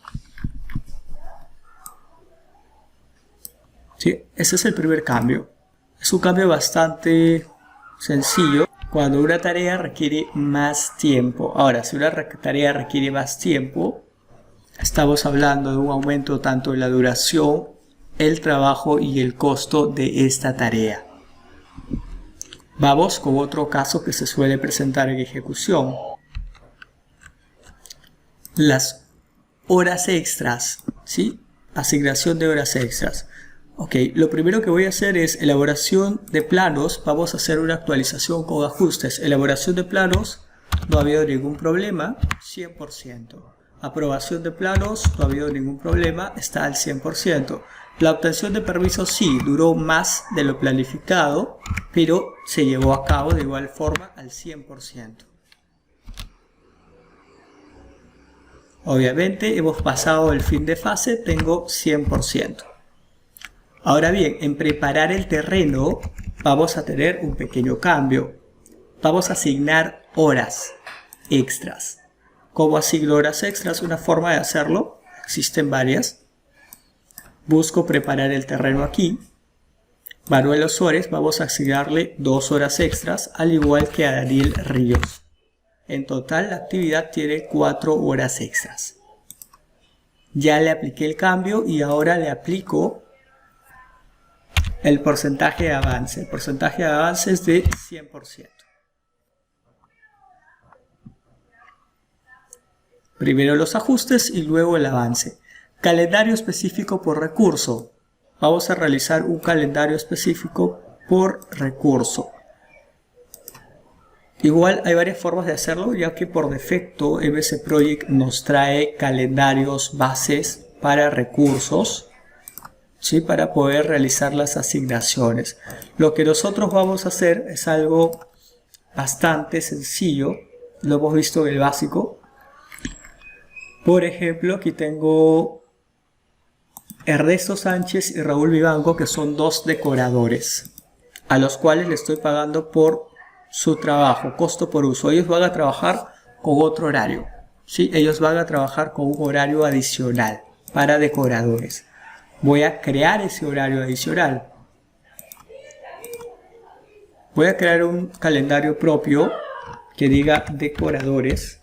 ¿Sí? Ese es el primer cambio. Es un cambio bastante sencillo cuando una tarea requiere más tiempo. Ahora, si una tarea requiere más tiempo, estamos hablando de un aumento tanto en la duración, el trabajo y el costo de esta tarea. Vamos con otro caso que se suele presentar en ejecución. Las horas extras, ¿sí? Asignación de horas extras. Ok, lo primero que voy a hacer es elaboración de planos. Vamos a hacer una actualización con ajustes. Elaboración de planos, no ha habido ningún problema, 100%. Aprobación de planos, no ha habido ningún problema, está al 100%. La obtención de permisos sí, duró más de lo planificado, pero se llevó a cabo de igual forma al 100%. Obviamente hemos pasado el fin de fase, tengo 100%. Ahora bien, en preparar el terreno vamos a tener un pequeño cambio. Vamos a asignar horas extras. ¿Cómo asigno horas extras? Una forma de hacerlo, existen varias. Busco preparar el terreno aquí. Manuel Osores, vamos a asignarle 2 horas extras, al igual que a Daniel Ríos. En total la actividad tiene 4 horas extras. Ya le apliqué el cambio y ahora le aplico el porcentaje de avance. El porcentaje de avance es de 100%. Primero los ajustes y luego el avance. Calendario específico por recurso. Vamos a realizar un calendario específico por recurso. Igual hay varias formas de hacerlo, ya que por defecto MS Project nos trae calendarios bases para recursos, ¿sí? Para poder realizar las asignaciones. Lo que nosotros vamos a hacer es algo bastante sencillo, lo hemos visto en el básico. Por ejemplo, aquí tengo Ernesto Sánchez y Raúl Vivanco, que son dos decoradores, a los cuales le estoy pagando por su trabajo, costo por uso. Ellos van a trabajar con otro horario, ¿sí? Ellos van a trabajar con un horario adicional para decoradores. Voy a crear ese horario adicional. Voy a crear un calendario propio que diga decoradores.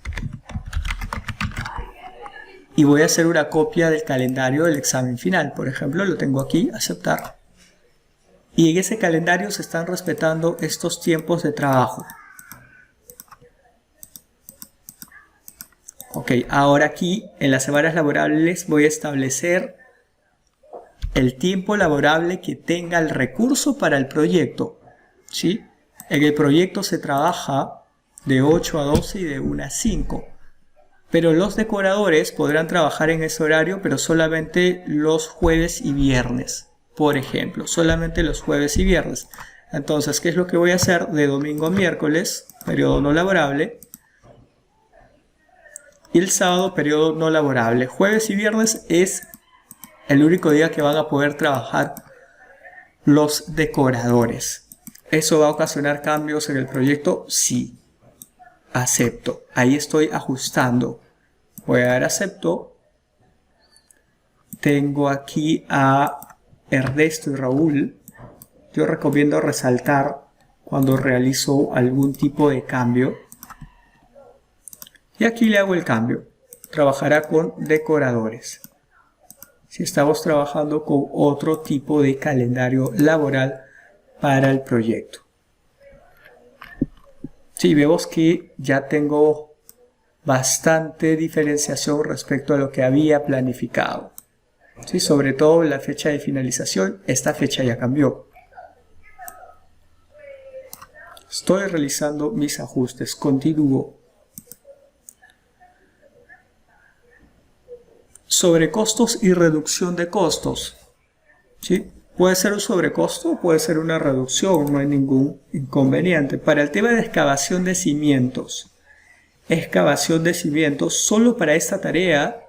Y voy a hacer una copia del calendario del examen final. Por ejemplo, lo tengo aquí, aceptar. Y en ese calendario se están respetando estos tiempos de trabajo. Ok, ahora aquí en las semanas laborables voy a establecer el tiempo laborable que tenga el recurso para el proyecto, ¿sí? En el proyecto se trabaja de 8 a 12 y de 1 a 5. Pero los decoradores podrán trabajar en ese horario, pero solamente los jueves y viernes. Por ejemplo, solamente los jueves y viernes. Entonces, ¿qué es lo que voy a hacer? De domingo a miércoles, periodo no laborable. Y el sábado, periodo no laborable. Jueves y viernes es el único día que van a poder trabajar los decoradores. ¿Eso va a ocasionar cambios en el proyecto? Sí. Acepto. Ahí estoy ajustando. Voy a dar acepto. Tengo aquí a Ernesto y Raúl. Yo recomiendo resaltar cuando realizo algún tipo de cambio. Y aquí le hago el cambio. Trabajará con decoradores. Si estamos trabajando con otro tipo de calendario laboral para el proyecto. Sí, vemos que ya tengo bastante diferenciación respecto a lo que había planificado. Sí, sobre todo la fecha de finalización, esta fecha ya cambió. Estoy realizando mis ajustes, continúo. Sobrecostos y reducción de costos. ¿Sí? Puede ser un sobrecosto, puede ser una reducción, no hay ningún inconveniente. Para el tema de excavación de cimientos, solo para esta tarea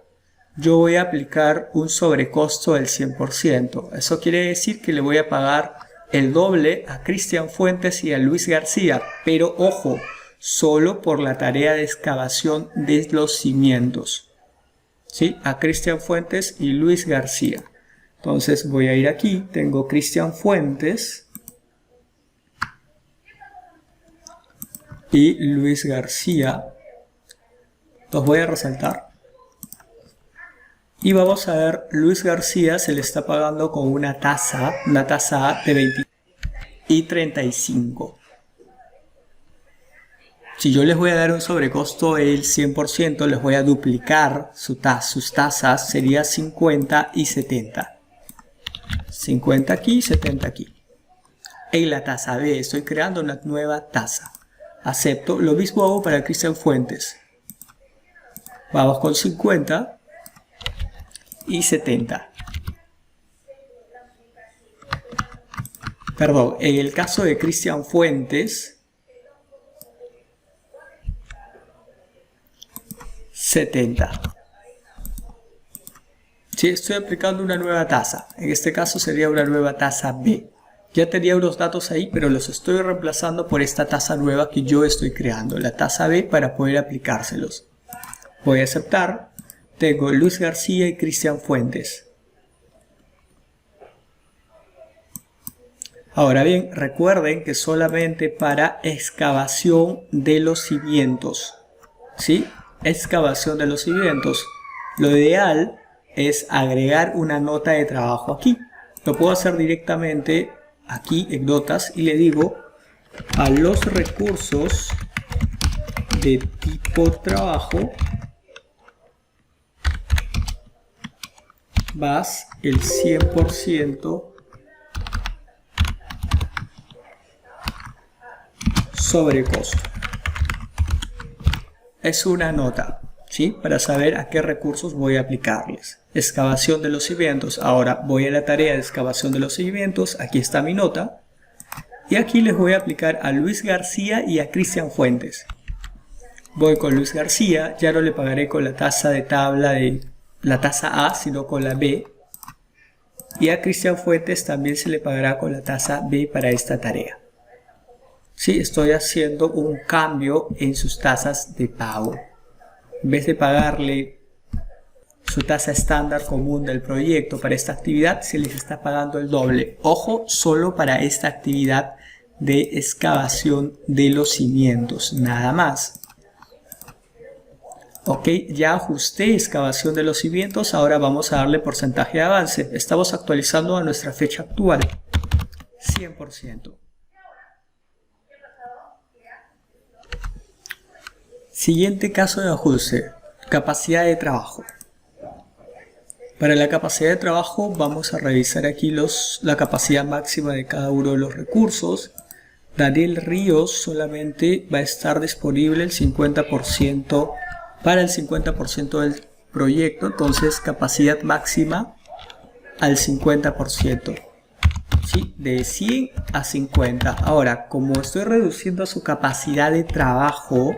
yo voy a aplicar un sobrecosto del 100%. Eso quiere decir que le voy a pagar el doble a Cristian Fuentes y a Luis García, pero ojo, solo por la tarea de excavación de los cimientos. ¿Sí? A Cristian Fuentes y Luis García. Entonces voy a ir aquí, tengo Cristian Fuentes y Luis García. Los voy a resaltar. Y vamos a ver, Luis García se le está pagando con una tasa de 20 y 35. Si yo les voy a dar un sobrecosto del 100%, les voy a duplicar sus tasas, sería 50 y 70. 50 aquí, 70 aquí. En la tasa B estoy creando una nueva tasa. Acepto. Lo mismo hago para Cristian Fuentes. Vamos con 50 y 70. Perdón, en el caso de Cristian Fuentes, 70. Si estoy aplicando una nueva tasa, en este caso sería una nueva tasa B. Ya tenía unos datos ahí, pero los estoy reemplazando por esta tasa nueva que yo estoy creando, la tasa B, para poder aplicárselos. Voy a aceptar. Tengo Luis García y Cristian Fuentes. Ahora bien, recuerden que solamente para excavación de los cimientos. ¿Sí? Excavación de los cimientos. Lo ideal es agregar una nota de trabajo aquí. Lo puedo hacer directamente aquí en notas y le digo a los recursos de tipo trabajo vas el 100% sobre costo. Es una nota, ¿sí? Para saber a qué recursos voy a aplicarles. Excavación de los cimientos. Ahora voy a la tarea de excavación de los cimientos. Aquí está mi nota. Y aquí les voy a aplicar a Luis García y a Cristian Fuentes. Voy con Luis García. Ya no le pagaré con la tasa de tabla de la tasa A, sino con la B. Y a Cristian Fuentes también se le pagará con la tasa B para esta tarea. Sí, estoy haciendo un cambio en sus tasas de pago. En vez de pagarle su tasa estándar común del proyecto para esta actividad, se les está pagando el doble. Ojo, solo para esta actividad de excavación de los cimientos, nada más. Ok, ya ajusté excavación de los cimientos, ahora vamos a darle porcentaje de avance. Estamos actualizando a nuestra fecha actual, 100%. Siguiente caso de ajuste, capacidad de trabajo. Para la capacidad de trabajo vamos a revisar aquí la capacidad máxima de cada uno de los recursos. Daniel Ríos solamente va a estar disponible el 50% para el 50% del proyecto, entonces capacidad máxima al 50%. ¿Sí? De 100 a 50. Ahora, como estoy reduciendo su capacidad de trabajo,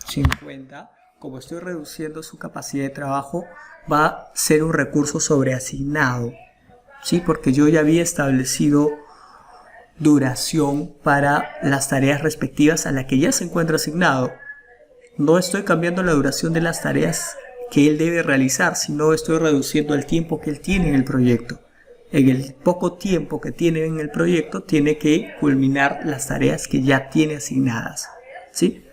50, como estoy reduciendo su capacidad de trabajo, va a ser un recurso sobreasignado, ¿sí? Porque yo ya había establecido duración para las tareas respectivas a la que ya se encuentra asignado. No estoy cambiando la duración de las tareas que él debe realizar, sino estoy reduciendo el tiempo que él tiene en el proyecto. En el poco tiempo que tiene en el proyecto, tiene que culminar las tareas que ya tiene asignadas, ¿sí?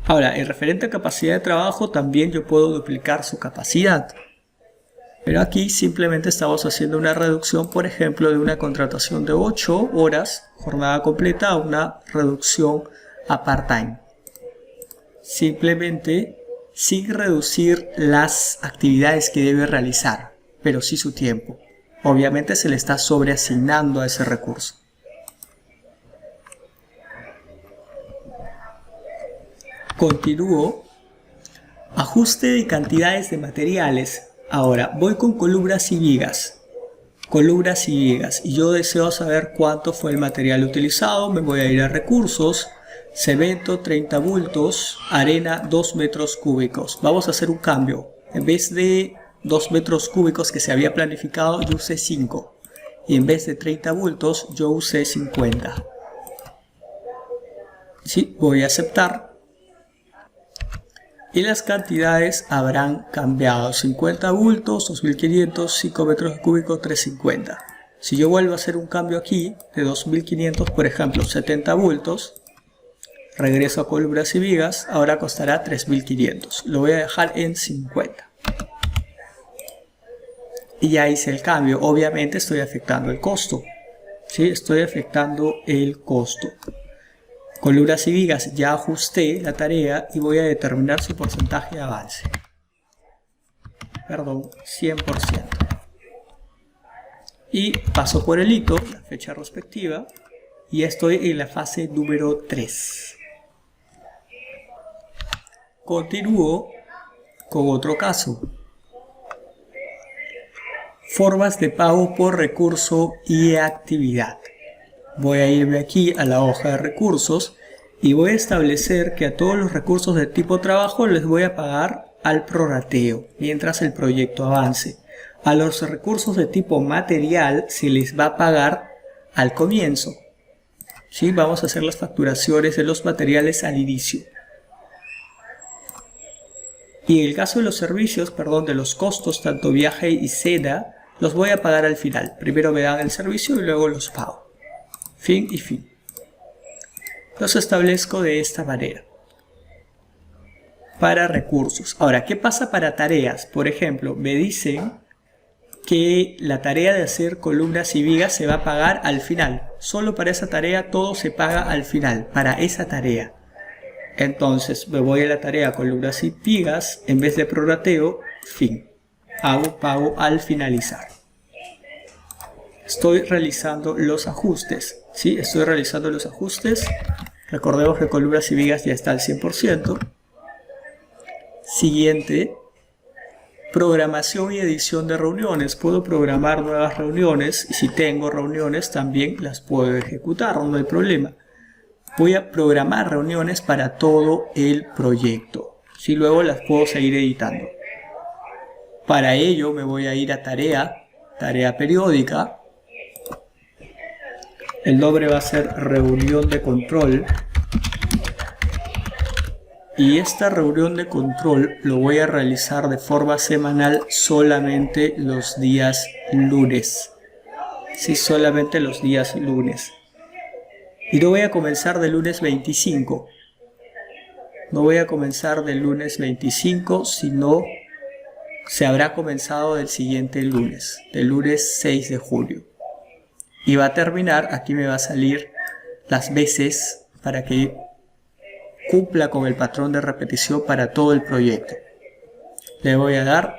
Ahora, en referente a capacidad de trabajo, también yo puedo duplicar su capacidad. Pero aquí simplemente estamos haciendo una reducción, por ejemplo, de una contratación de 8 horas, jornada completa, a una reducción a part-time. Simplemente sin reducir las actividades que debe realizar, pero sí su tiempo. Obviamente se le está sobreasignando a ese recurso. Continúo. Ajuste de cantidades de materiales. Ahora voy con columnas y vigas. Columnas y vigas. Y yo deseo saber cuánto fue el material utilizado. Me voy a ir a recursos. Cemento 30 bultos. Arena 2 metros cúbicos. Vamos a hacer un cambio. En vez de 2 metros cúbicos que se había planificado, yo usé 5. Y en vez de 30 bultos, yo usé 50. Sí, voy a aceptar. Y las cantidades habrán cambiado. 50 bultos, 2500, 5 metros cúbicos, 350. Si yo vuelvo a hacer un cambio aquí de 2500, por ejemplo, 70 bultos, regreso a columnas y vigas, ahora costará 3500. Lo voy a dejar en 50. Y ya hice el cambio. Obviamente estoy afectando el costo. ¿Sí? Estoy afectando el costo. Columnas y vigas, ya ajusté la tarea y voy a determinar su porcentaje de avance. Perdón, 100%. Y paso por el hito, la fecha respectiva, y estoy en la fase número 3. Continúo con otro caso. Formas de pago por recurso y actividad. Voy a irme aquí a la hoja de recursos y voy a establecer que a todos los recursos de tipo trabajo les voy a pagar al prorrateo mientras el proyecto avance. A los recursos de tipo material se les va a pagar al comienzo. ¿Sí? Vamos a hacer las facturaciones de los materiales al inicio. Y en el caso de los servicios, de los costos, tanto viaje y cena, los voy a pagar al final. Primero me dan el servicio y luego los pago. Fin y fin. Los establezco de esta manera. Para recursos. Ahora, ¿qué pasa para tareas? Por ejemplo, me dicen que la tarea de hacer columnas y vigas se va a pagar al final. Solo para esa tarea todo se paga al final. Para esa tarea. Entonces me voy a la tarea columnas y vigas. En vez de prorrateo, fin. Hago pago al finalizar. estoy realizando los ajustes. ¿Sí? Estoy realizando los ajustes. Recordemos que columnas y vigas ya está al 100%. Siguiente, programación y edición de reuniones. Puedo programar nuevas reuniones y si tengo reuniones también las puedo ejecutar, no hay problema. Voy a programar reuniones para todo el proyecto. Si luego las puedo seguir editando. Para ello me voy a ir a tarea periódica. El nombre va a ser reunión de control. Y esta reunión de control lo voy a realizar de forma semanal solamente los días lunes. Sí, solamente los días lunes. Y no voy a comenzar del lunes 25. No voy a comenzar del lunes 25, sino se habrá comenzado del siguiente lunes, del lunes 6 de julio. Y va a terminar, aquí me va a salir las veces para que cumpla con el patrón de repetición para todo el proyecto. Le voy a dar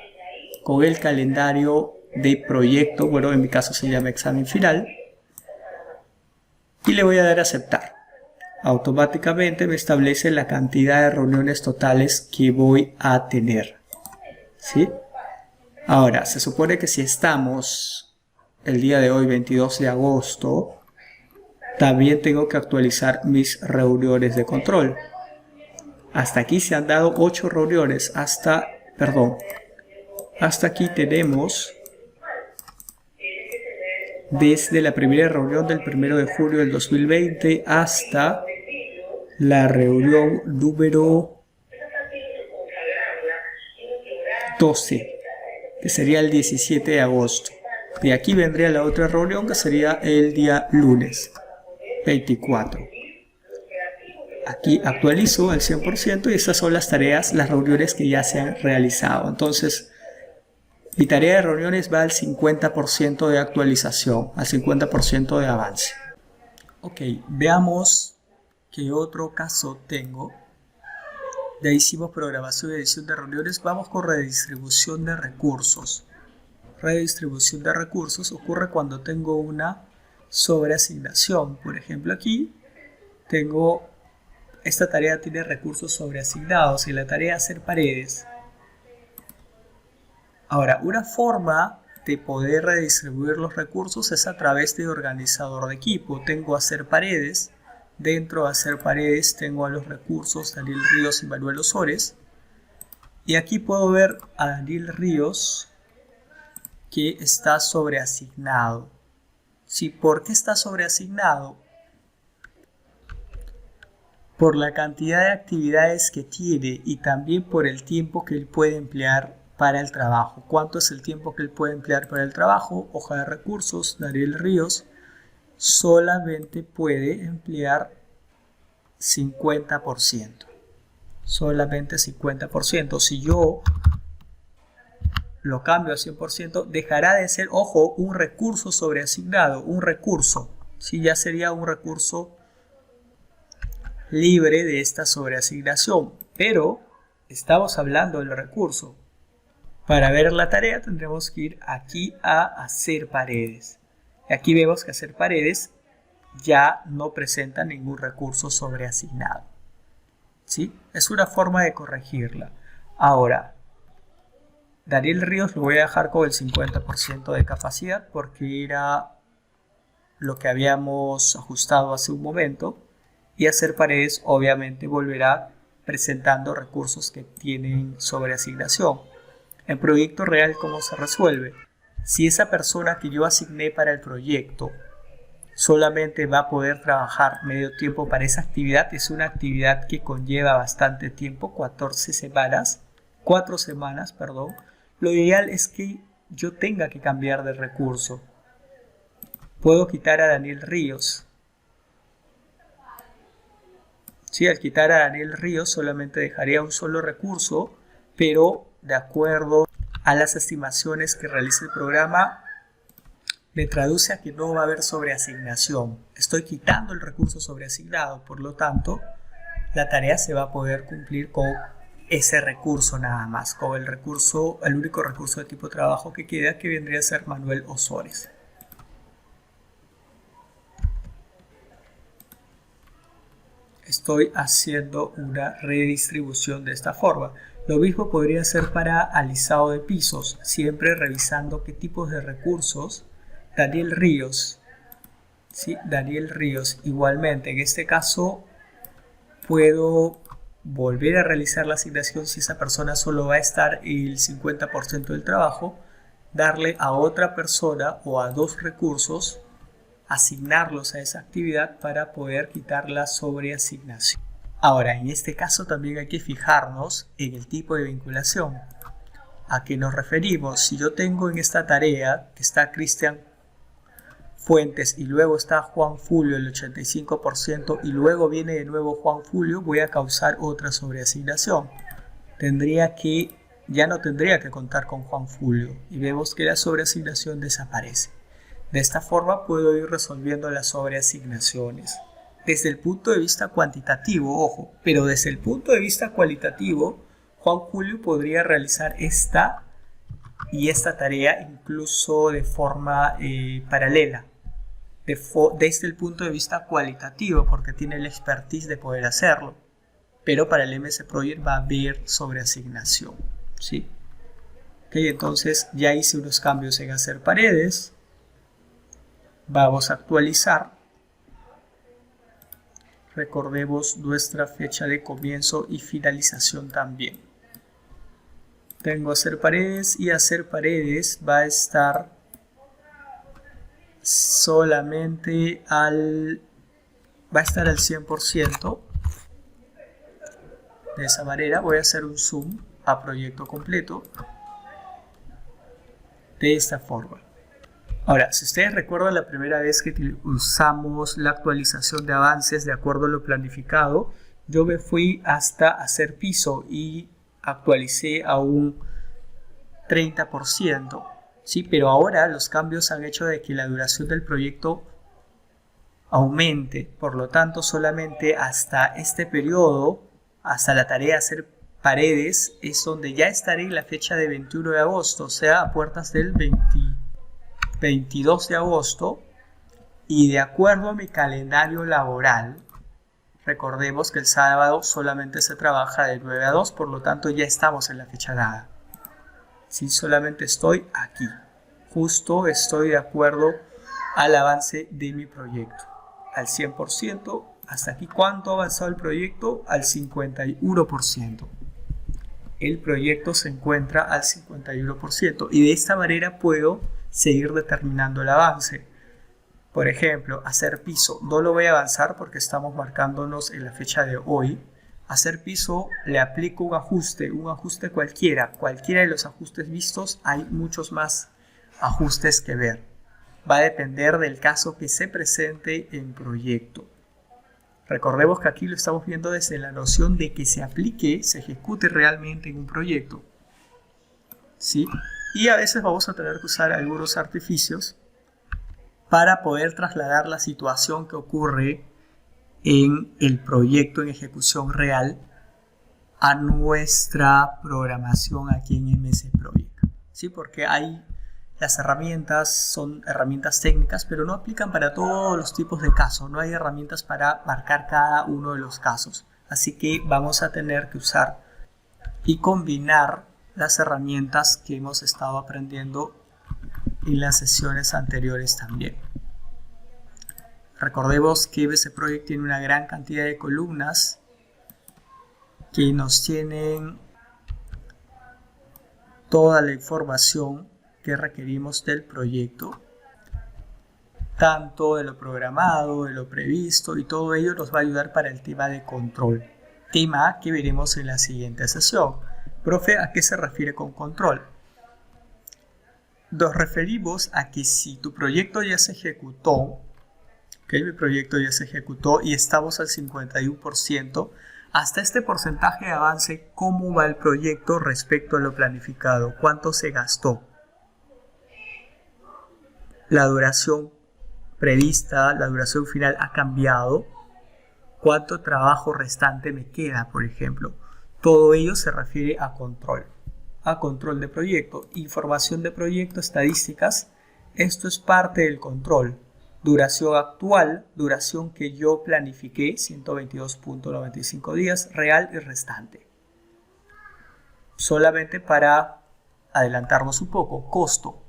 con el calendario de proyecto, bueno, en mi caso se llama examen final, y le voy a dar a aceptar. Automáticamente me establece la cantidad de reuniones totales que voy a tener. ¿Sí? Ahora, se supone que si estamos el día de hoy, 22 de agosto, también tengo que actualizar mis reuniones de control. Hasta aquí se han dado 8 reuniones. Hasta aquí tenemos desde la primera reunión del 1 de julio del 2020 hasta la reunión número 12, que sería el 17 de agosto. De aquí vendría la otra reunión que sería el día lunes 24. Aquí actualizo al 100% y estas son las tareas, las reuniones que ya se han realizado. Entonces, mi tarea de reuniones va al 50% de actualización, al 50% de avance. Ok, veamos qué otro caso tengo. Ya hicimos programación y edición de reuniones. Vamos con redistribución de recursos. Redistribución de recursos ocurre cuando tengo una sobreasignación. Por ejemplo, aquí tengo... Esta tarea tiene recursos sobreasignados y la tarea es hacer paredes. Ahora, una forma de poder redistribuir los recursos es a través de organizador de equipo. Tengo hacer paredes. Dentro de hacer paredes tengo a los recursos Daniel Ríos y Manuel Osores. Y aquí puedo ver a Daniel Ríos que está sobreasignado. ¿Sí? ¿Por qué está sobreasignado? Por la cantidad de actividades que tiene y también por el tiempo que él puede emplear para el trabajo. ¿Cuánto es el tiempo que él puede emplear para el trabajo? Hoja de recursos, Daniel Ríos solamente puede emplear 50%. Solamente 50%. Si yo lo cambio a 100%, dejará de ser, ojo, un recurso sobreasignado, un recurso. ¿Sí? Ya sería un recurso libre de esta sobreasignación, pero estamos hablando del recurso. Para ver la tarea tendremos que ir aquí a hacer paredes. Y aquí vemos que hacer paredes ya no presenta ningún recurso sobreasignado. ¿Sí? Es una forma de corregirla. Ahora, Daniel Ríos lo voy a dejar con el 50% de capacidad porque era lo que habíamos ajustado hace un momento. Y hacer paredes obviamente volverá presentando recursos que tienen sobreasignación. En proyecto real, ¿cómo se resuelve? Si esa persona que yo asigné para el proyecto solamente va a poder trabajar medio tiempo para esa actividad, es una actividad que conlleva bastante tiempo, 4 semanas, lo ideal es que yo tenga que cambiar de recurso. Puedo quitar a Daniel Ríos. Sí, al quitar a Daniel Ríos solamente dejaría un solo recurso, pero de acuerdo a las estimaciones que realiza el programa, me traduce a que no va a haber sobreasignación. Estoy quitando el recurso sobreasignado, por lo tanto, la tarea se va a poder cumplir con ese recurso nada más, con el único recurso de tipo trabajo que queda, que vendría a ser Manuel Osores. estoy haciendo una redistribución de esta forma. Lo mismo podría ser para alisado de pisos, siempre revisando qué tipos de recursos. Daniel Ríos, ¿sí? Daniel Ríos, igualmente, en este caso puedo volver a realizar la asignación si esa persona solo va a estar el 50% del trabajo, darle a otra persona o a dos recursos, asignarlos a esa actividad para poder quitar la sobreasignación. Ahora, en este caso también hay que fijarnos en el tipo de vinculación. ¿A qué nos referimos? Si yo tengo en esta tarea que está Cristian Fuentes y luego está Juan Fulvio el 85% y luego viene de nuevo Juan Fulvio, voy a causar otra sobreasignación. Ya no tendría que contar con Juan Fulvio y vemos que la sobreasignación desaparece. De esta forma puedo ir resolviendo las sobreasignaciones. Desde el punto de vista cuantitativo, ojo, pero desde el punto de vista cualitativo, Juan Julio podría realizar esta y esta tarea incluso de forma paralela, desde el punto de vista cualitativo, porque tiene la expertise de poder hacerlo. Pero para el MS Project va a haber sobreasignación, ¿sí? Ok, entonces ya hice unos cambios en hacer paredes. Vamos a actualizar. Recordemos nuestra fecha de comienzo y finalización también. Tengo hacer paredes y hacer paredes va a estar solamente va a estar al 100%. De esa manera voy a hacer un zoom a proyecto completo de esta forma. Ahora, si ustedes recuerdan la primera vez que usamos la actualización de avances de acuerdo a lo planificado, yo me fui hasta hacer piso y actualicé a un 30%, ¿sí? Pero ahora los cambios han hecho de que la duración del proyecto aumente, por lo tanto solamente hasta este periodo, hasta la tarea de hacer paredes, es donde ya estaré en la fecha de 21 de agosto, o sea, a puertas del 22 de agosto, y de acuerdo a mi calendario laboral, recordemos que el sábado solamente se trabaja de 9 a 2, por lo tanto ya estamos en la fecha dada. Si solamente estoy aquí, justo estoy de acuerdo al avance de mi proyecto, al 100%, hasta aquí. ¿Cuánto ha avanzado el proyecto? Al 51%. El proyecto se encuentra al 51% y de esta manera puedo seguir determinando el avance. Por ejemplo, hacer piso no lo voy a avanzar porque estamos marcándonos en la fecha de hoy. Hacer piso le aplico un ajuste cualquiera de los ajustes vistos. Hay muchos más ajustes que ver. Va a depender del caso que se presente en proyecto. Recordemos que aquí lo estamos viendo desde la noción de que se aplique, se ejecute realmente en un proyecto, ¿sí? Y a veces vamos a tener que usar algunos artificios para poder trasladar la situación que ocurre en el proyecto en ejecución real a nuestra programación aquí en MS Project, ¿sí? Porque las herramientas son herramientas técnicas, pero no aplican para todos los tipos de casos. No hay herramientas para marcar cada uno de los casos. Así que vamos a tener que usar y combinar las herramientas que hemos estado aprendiendo en las sesiones anteriores también. Recordemos que MS Project tiene una gran cantidad de columnas que nos tienen toda la información que requerimos del proyecto, tanto de lo programado, de lo previsto, y todo ello nos va a ayudar para el tema de control, tema que veremos en la siguiente sesión. Profe, ¿a qué se refiere con control? Nos referimos a que si tu proyecto ya se ejecutó, mi proyecto ya se ejecutó y estamos al 51%, hasta este porcentaje de avance, ¿cómo va el proyecto respecto a lo planificado? ¿Cuánto se gastó? La duración prevista, la duración final ha cambiado. ¿Cuánto trabajo restante me queda, por ejemplo? Todo ello se refiere a control de proyecto, información de proyecto, estadísticas. Esto es parte del control. Duración actual, duración que yo planifiqué, 122.95 días, real y restante. Solamente para adelantarnos un poco, costo.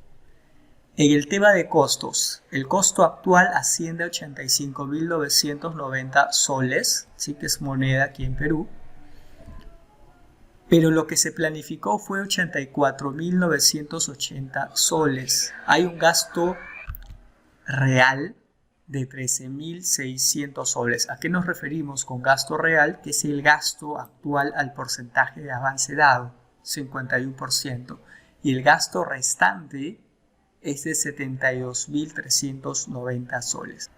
En el tema de costos, el costo actual asciende a 85.990 soles, ¿sí? Que es moneda aquí en Perú. Pero lo que se planificó fue 84.980 soles. Hay un gasto real de 13.600 soles. ¿A qué nos referimos con gasto real? Que es el gasto actual al porcentaje de avance dado, 51%. Y el gasto restante es de 72.390 soles.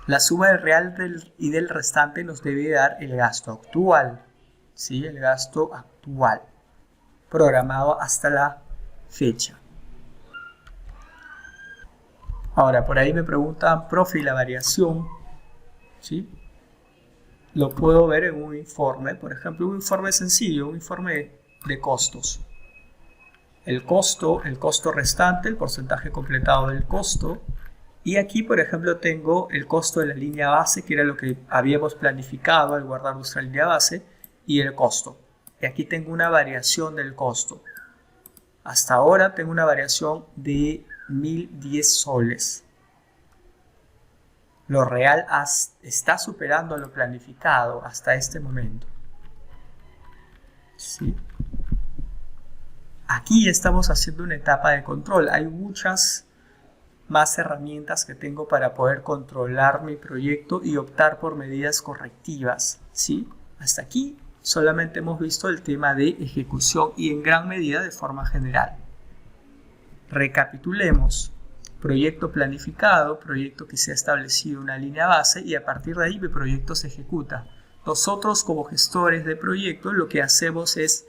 La suma del real y del restante nos debe dar el gasto actual, ¿sí? El gasto actual, programado hasta la fecha. Ahora, por ahí me preguntan, profe, la variación, ¿sí? Lo puedo ver en un informe, por ejemplo, un informe sencillo, un informe de costos. El costo restante, el porcentaje completado del costo. Y aquí, por ejemplo, tengo el costo de la línea base, que era lo que habíamos planificado al guardar nuestra línea base, y el costo. Y aquí tengo una variación del costo. Hasta ahora tengo una variación de 1.010 soles. Lo real está superando lo planificado hasta este momento. ¿Sí? Aquí estamos haciendo una etapa de control. Hay muchas más herramientas que tengo para poder controlar mi proyecto y optar por medidas correctivas, ¿sí? Hasta aquí solamente hemos visto el tema de ejecución y en gran medida de forma general. Recapitulemos. Proyecto planificado, proyecto que se ha establecido una línea base y a partir de ahí mi proyecto se ejecuta. Nosotros como gestores de proyectos lo que hacemos es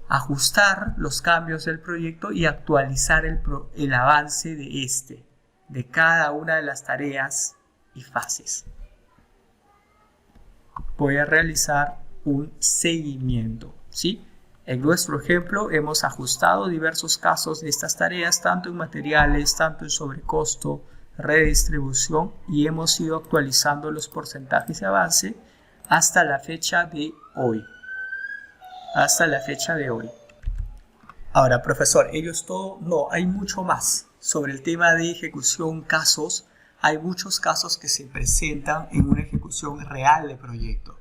ajustar los cambios del proyecto y actualizar el avance de cada una de las tareas y fases. Voy a realizar un seguimiento, ¿sí? En nuestro ejemplo hemos ajustado diversos casos de estas tareas, tanto en materiales, tanto en sobrecosto, redistribución, y hemos ido actualizando los porcentajes de avance hasta la fecha de hoy. Ahora, profesor, ¿ello es todo? No, hay mucho más. Sobre el tema de ejecución, casos, hay muchos casos que se presentan en una ejecución real de proyecto.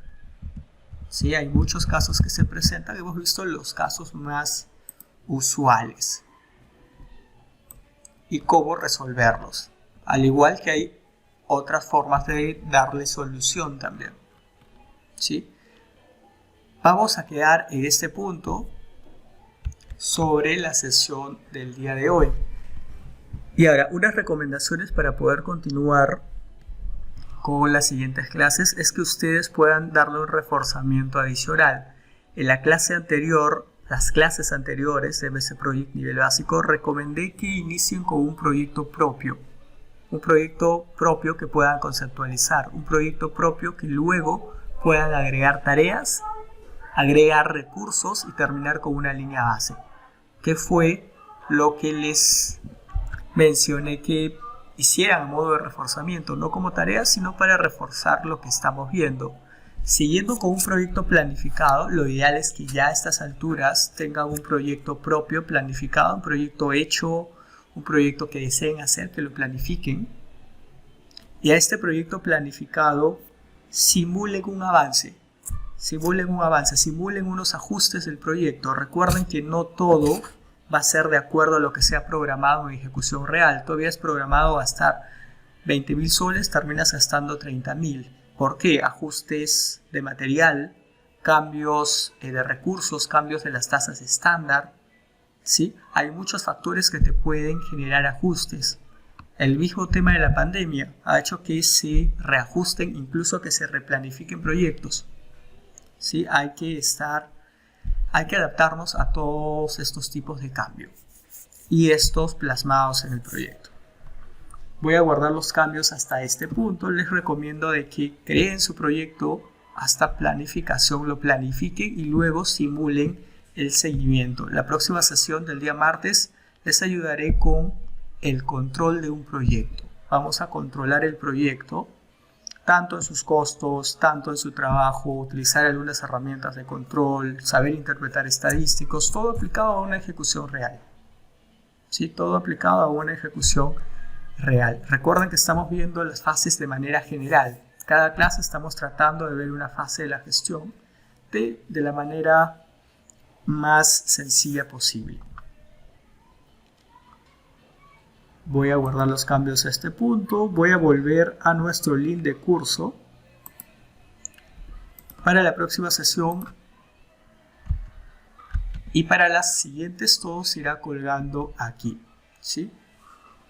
Sí, hay muchos casos que se presentan, hemos visto los casos más usuales y cómo resolverlos. Al igual que hay otras formas de darle solución también. ¿Sí? Vamos a quedar en este punto sobre la sesión del día de hoy. Y ahora, unas recomendaciones para poder continuar con las siguientes clases es que ustedes puedan darle un reforzamiento adicional. En la clase anterior, las clases anteriores de MS Project nivel básico, recomendé que inicien con un proyecto propio. Un proyecto propio que puedan conceptualizar, un proyecto propio que luego puedan agregar tareas, agregar recursos y terminar con una línea base, que fue lo que les mencioné que hicieran a modo de reforzamiento, no como tareas, sino para reforzar lo que estamos viendo. Siguiendo con un proyecto planificado, lo ideal es que ya a estas alturas tengan un proyecto propio planificado, un proyecto hecho, un proyecto que deseen hacer, que lo planifiquen. Y a este proyecto planificado simulen un avance, simulen unos ajustes del proyecto. Recuerden que no todo va a ser de acuerdo a lo que se ha programado en ejecución real. Todavía es programado gastar 20.000 soles, terminas gastando 30.000. ¿Por qué? Ajustes de material, cambios de recursos, cambios de las tasas estándar, ¿sí? Hay muchos factores que te pueden generar ajustes. El mismo tema de la pandemia ha hecho que se reajusten, incluso que se replanifiquen proyectos, ¿sí? Hay que adaptarnos a todos estos tipos de cambio y estos plasmados en el proyecto. Voy a guardar los cambios hasta este punto. Les recomiendo de que creen su proyecto hasta planificación, lo planifiquen y luego simulen el seguimiento. La próxima sesión del día martes les ayudaré con el control de un proyecto. vamos a controlar el proyecto, tanto en sus costos, tanto en su trabajo, utilizar algunas herramientas de control, saber interpretar estadísticos, todo aplicado a una ejecución real. ¿Sí? Todo aplicado a una ejecución real. Recuerden que estamos viendo las fases de manera general. Cada clase estamos tratando de ver una fase de la gestión de la manera más sencilla posible. Voy a guardar los cambios a este punto. Voy a volver a nuestro link de curso. Para la próxima sesión y para las siguientes todo se irá colgando aquí. ¿Sí?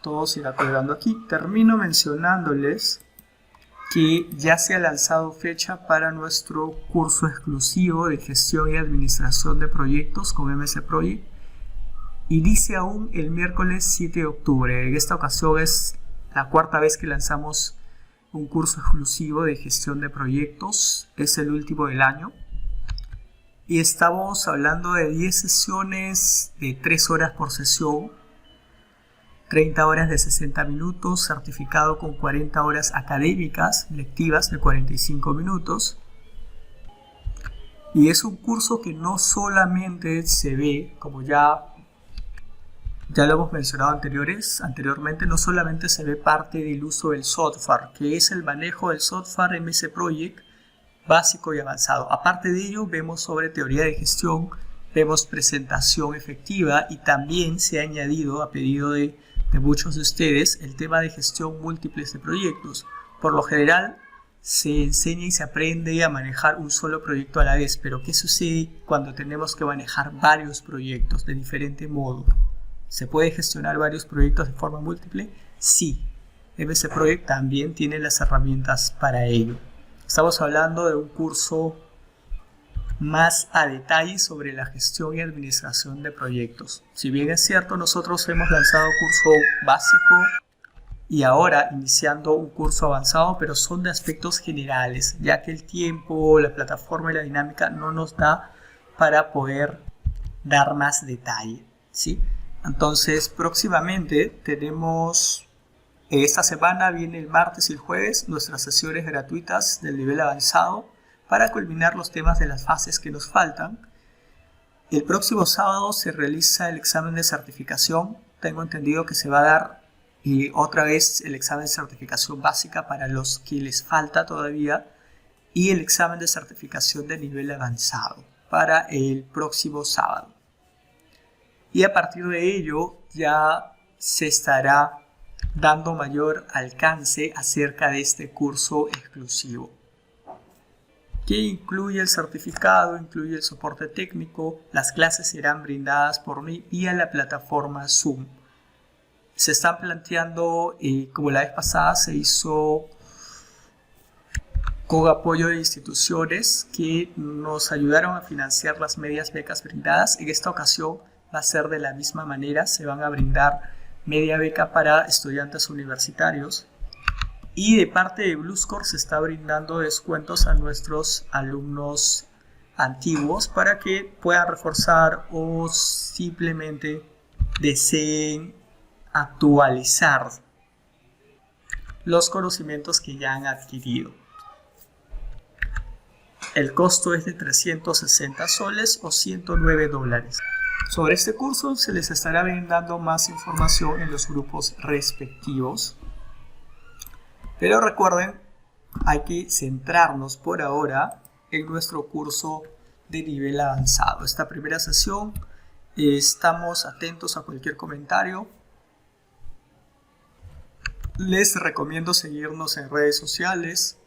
Todo se irá colgando aquí. Termino mencionándoles que ya se ha lanzado fecha para nuestro curso exclusivo de gestión y administración de proyectos con MS Project. Inicia aún el miércoles 7 de octubre. En esta ocasión es la cuarta vez que lanzamos un curso exclusivo de gestión de proyectos. Es el último del año. Y estamos hablando de 10 sesiones de 3 horas por sesión. 30 horas de 60 minutos, certificado con 40 horas académicas, lectivas de 45 minutos. Y es un curso que no solamente se ve, como ya lo hemos mencionado anteriormente, no solamente se ve parte del uso del software, que es el manejo del software MS Project básico y avanzado. Aparte de ello, vemos sobre teoría de gestión, vemos presentación efectiva y también se ha añadido, a pedido de muchos de ustedes, el tema de gestión múltiples de proyectos. Por lo general, se enseña y se aprende a manejar un solo proyecto a la vez, pero ¿qué sucede cuando tenemos que manejar varios proyectos de diferente modo? ¿Se puede gestionar varios proyectos de forma múltiple? Sí. MS Project también tiene las herramientas para ello. Estamos hablando de un curso más a detalle sobre la gestión y administración de proyectos. Si bien es cierto, nosotros hemos lanzado curso básico y ahora iniciando un curso avanzado, pero son de aspectos generales, ya que el tiempo, la plataforma y la dinámica no nos da para poder dar más detalle, ¿sí? Entonces, próximamente tenemos, esta semana viene el martes y el jueves, nuestras sesiones gratuitas del nivel avanzado para culminar los temas de las fases que nos faltan. El próximo sábado se realiza el examen de certificación. Tengo entendido que se va a dar otra vez el examen de certificación básica para los que les falta todavía y el examen de certificación de nivel avanzado para el próximo sábado. Y a partir de ello ya se estará dando mayor alcance acerca de este curso exclusivo, que incluye el certificado, incluye el soporte técnico. Las clases serán brindadas por mí vía la plataforma Zoom. Se están planteando, como la vez pasada se hizo con apoyo de instituciones que nos ayudaron a financiar las medias becas brindadas. En esta ocasión va a ser de la misma manera, se van a brindar media beca para estudiantes universitarios. Y de parte de Bluescore se está brindando descuentos a nuestros alumnos antiguos para que puedan reforzar o simplemente deseen actualizar los conocimientos que ya han adquirido. El costo es de 360 soles o $109. Sobre este curso se les estará brindando más información en los grupos respectivos. Pero recuerden, hay que centrarnos por ahora en nuestro curso de nivel avanzado. Esta primera sesión, estamos atentos a cualquier comentario. Les recomiendo seguirnos en redes sociales,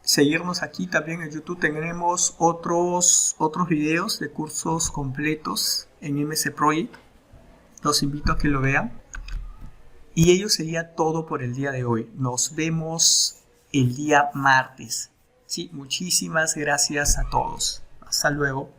seguirnos aquí también en YouTube. Tenemos otros videos de cursos completos en MS Project. Los invito a que lo vean. Y ello sería todo por el día de hoy. Nos vemos el día martes. Sí, muchísimas gracias a todos. Hasta luego.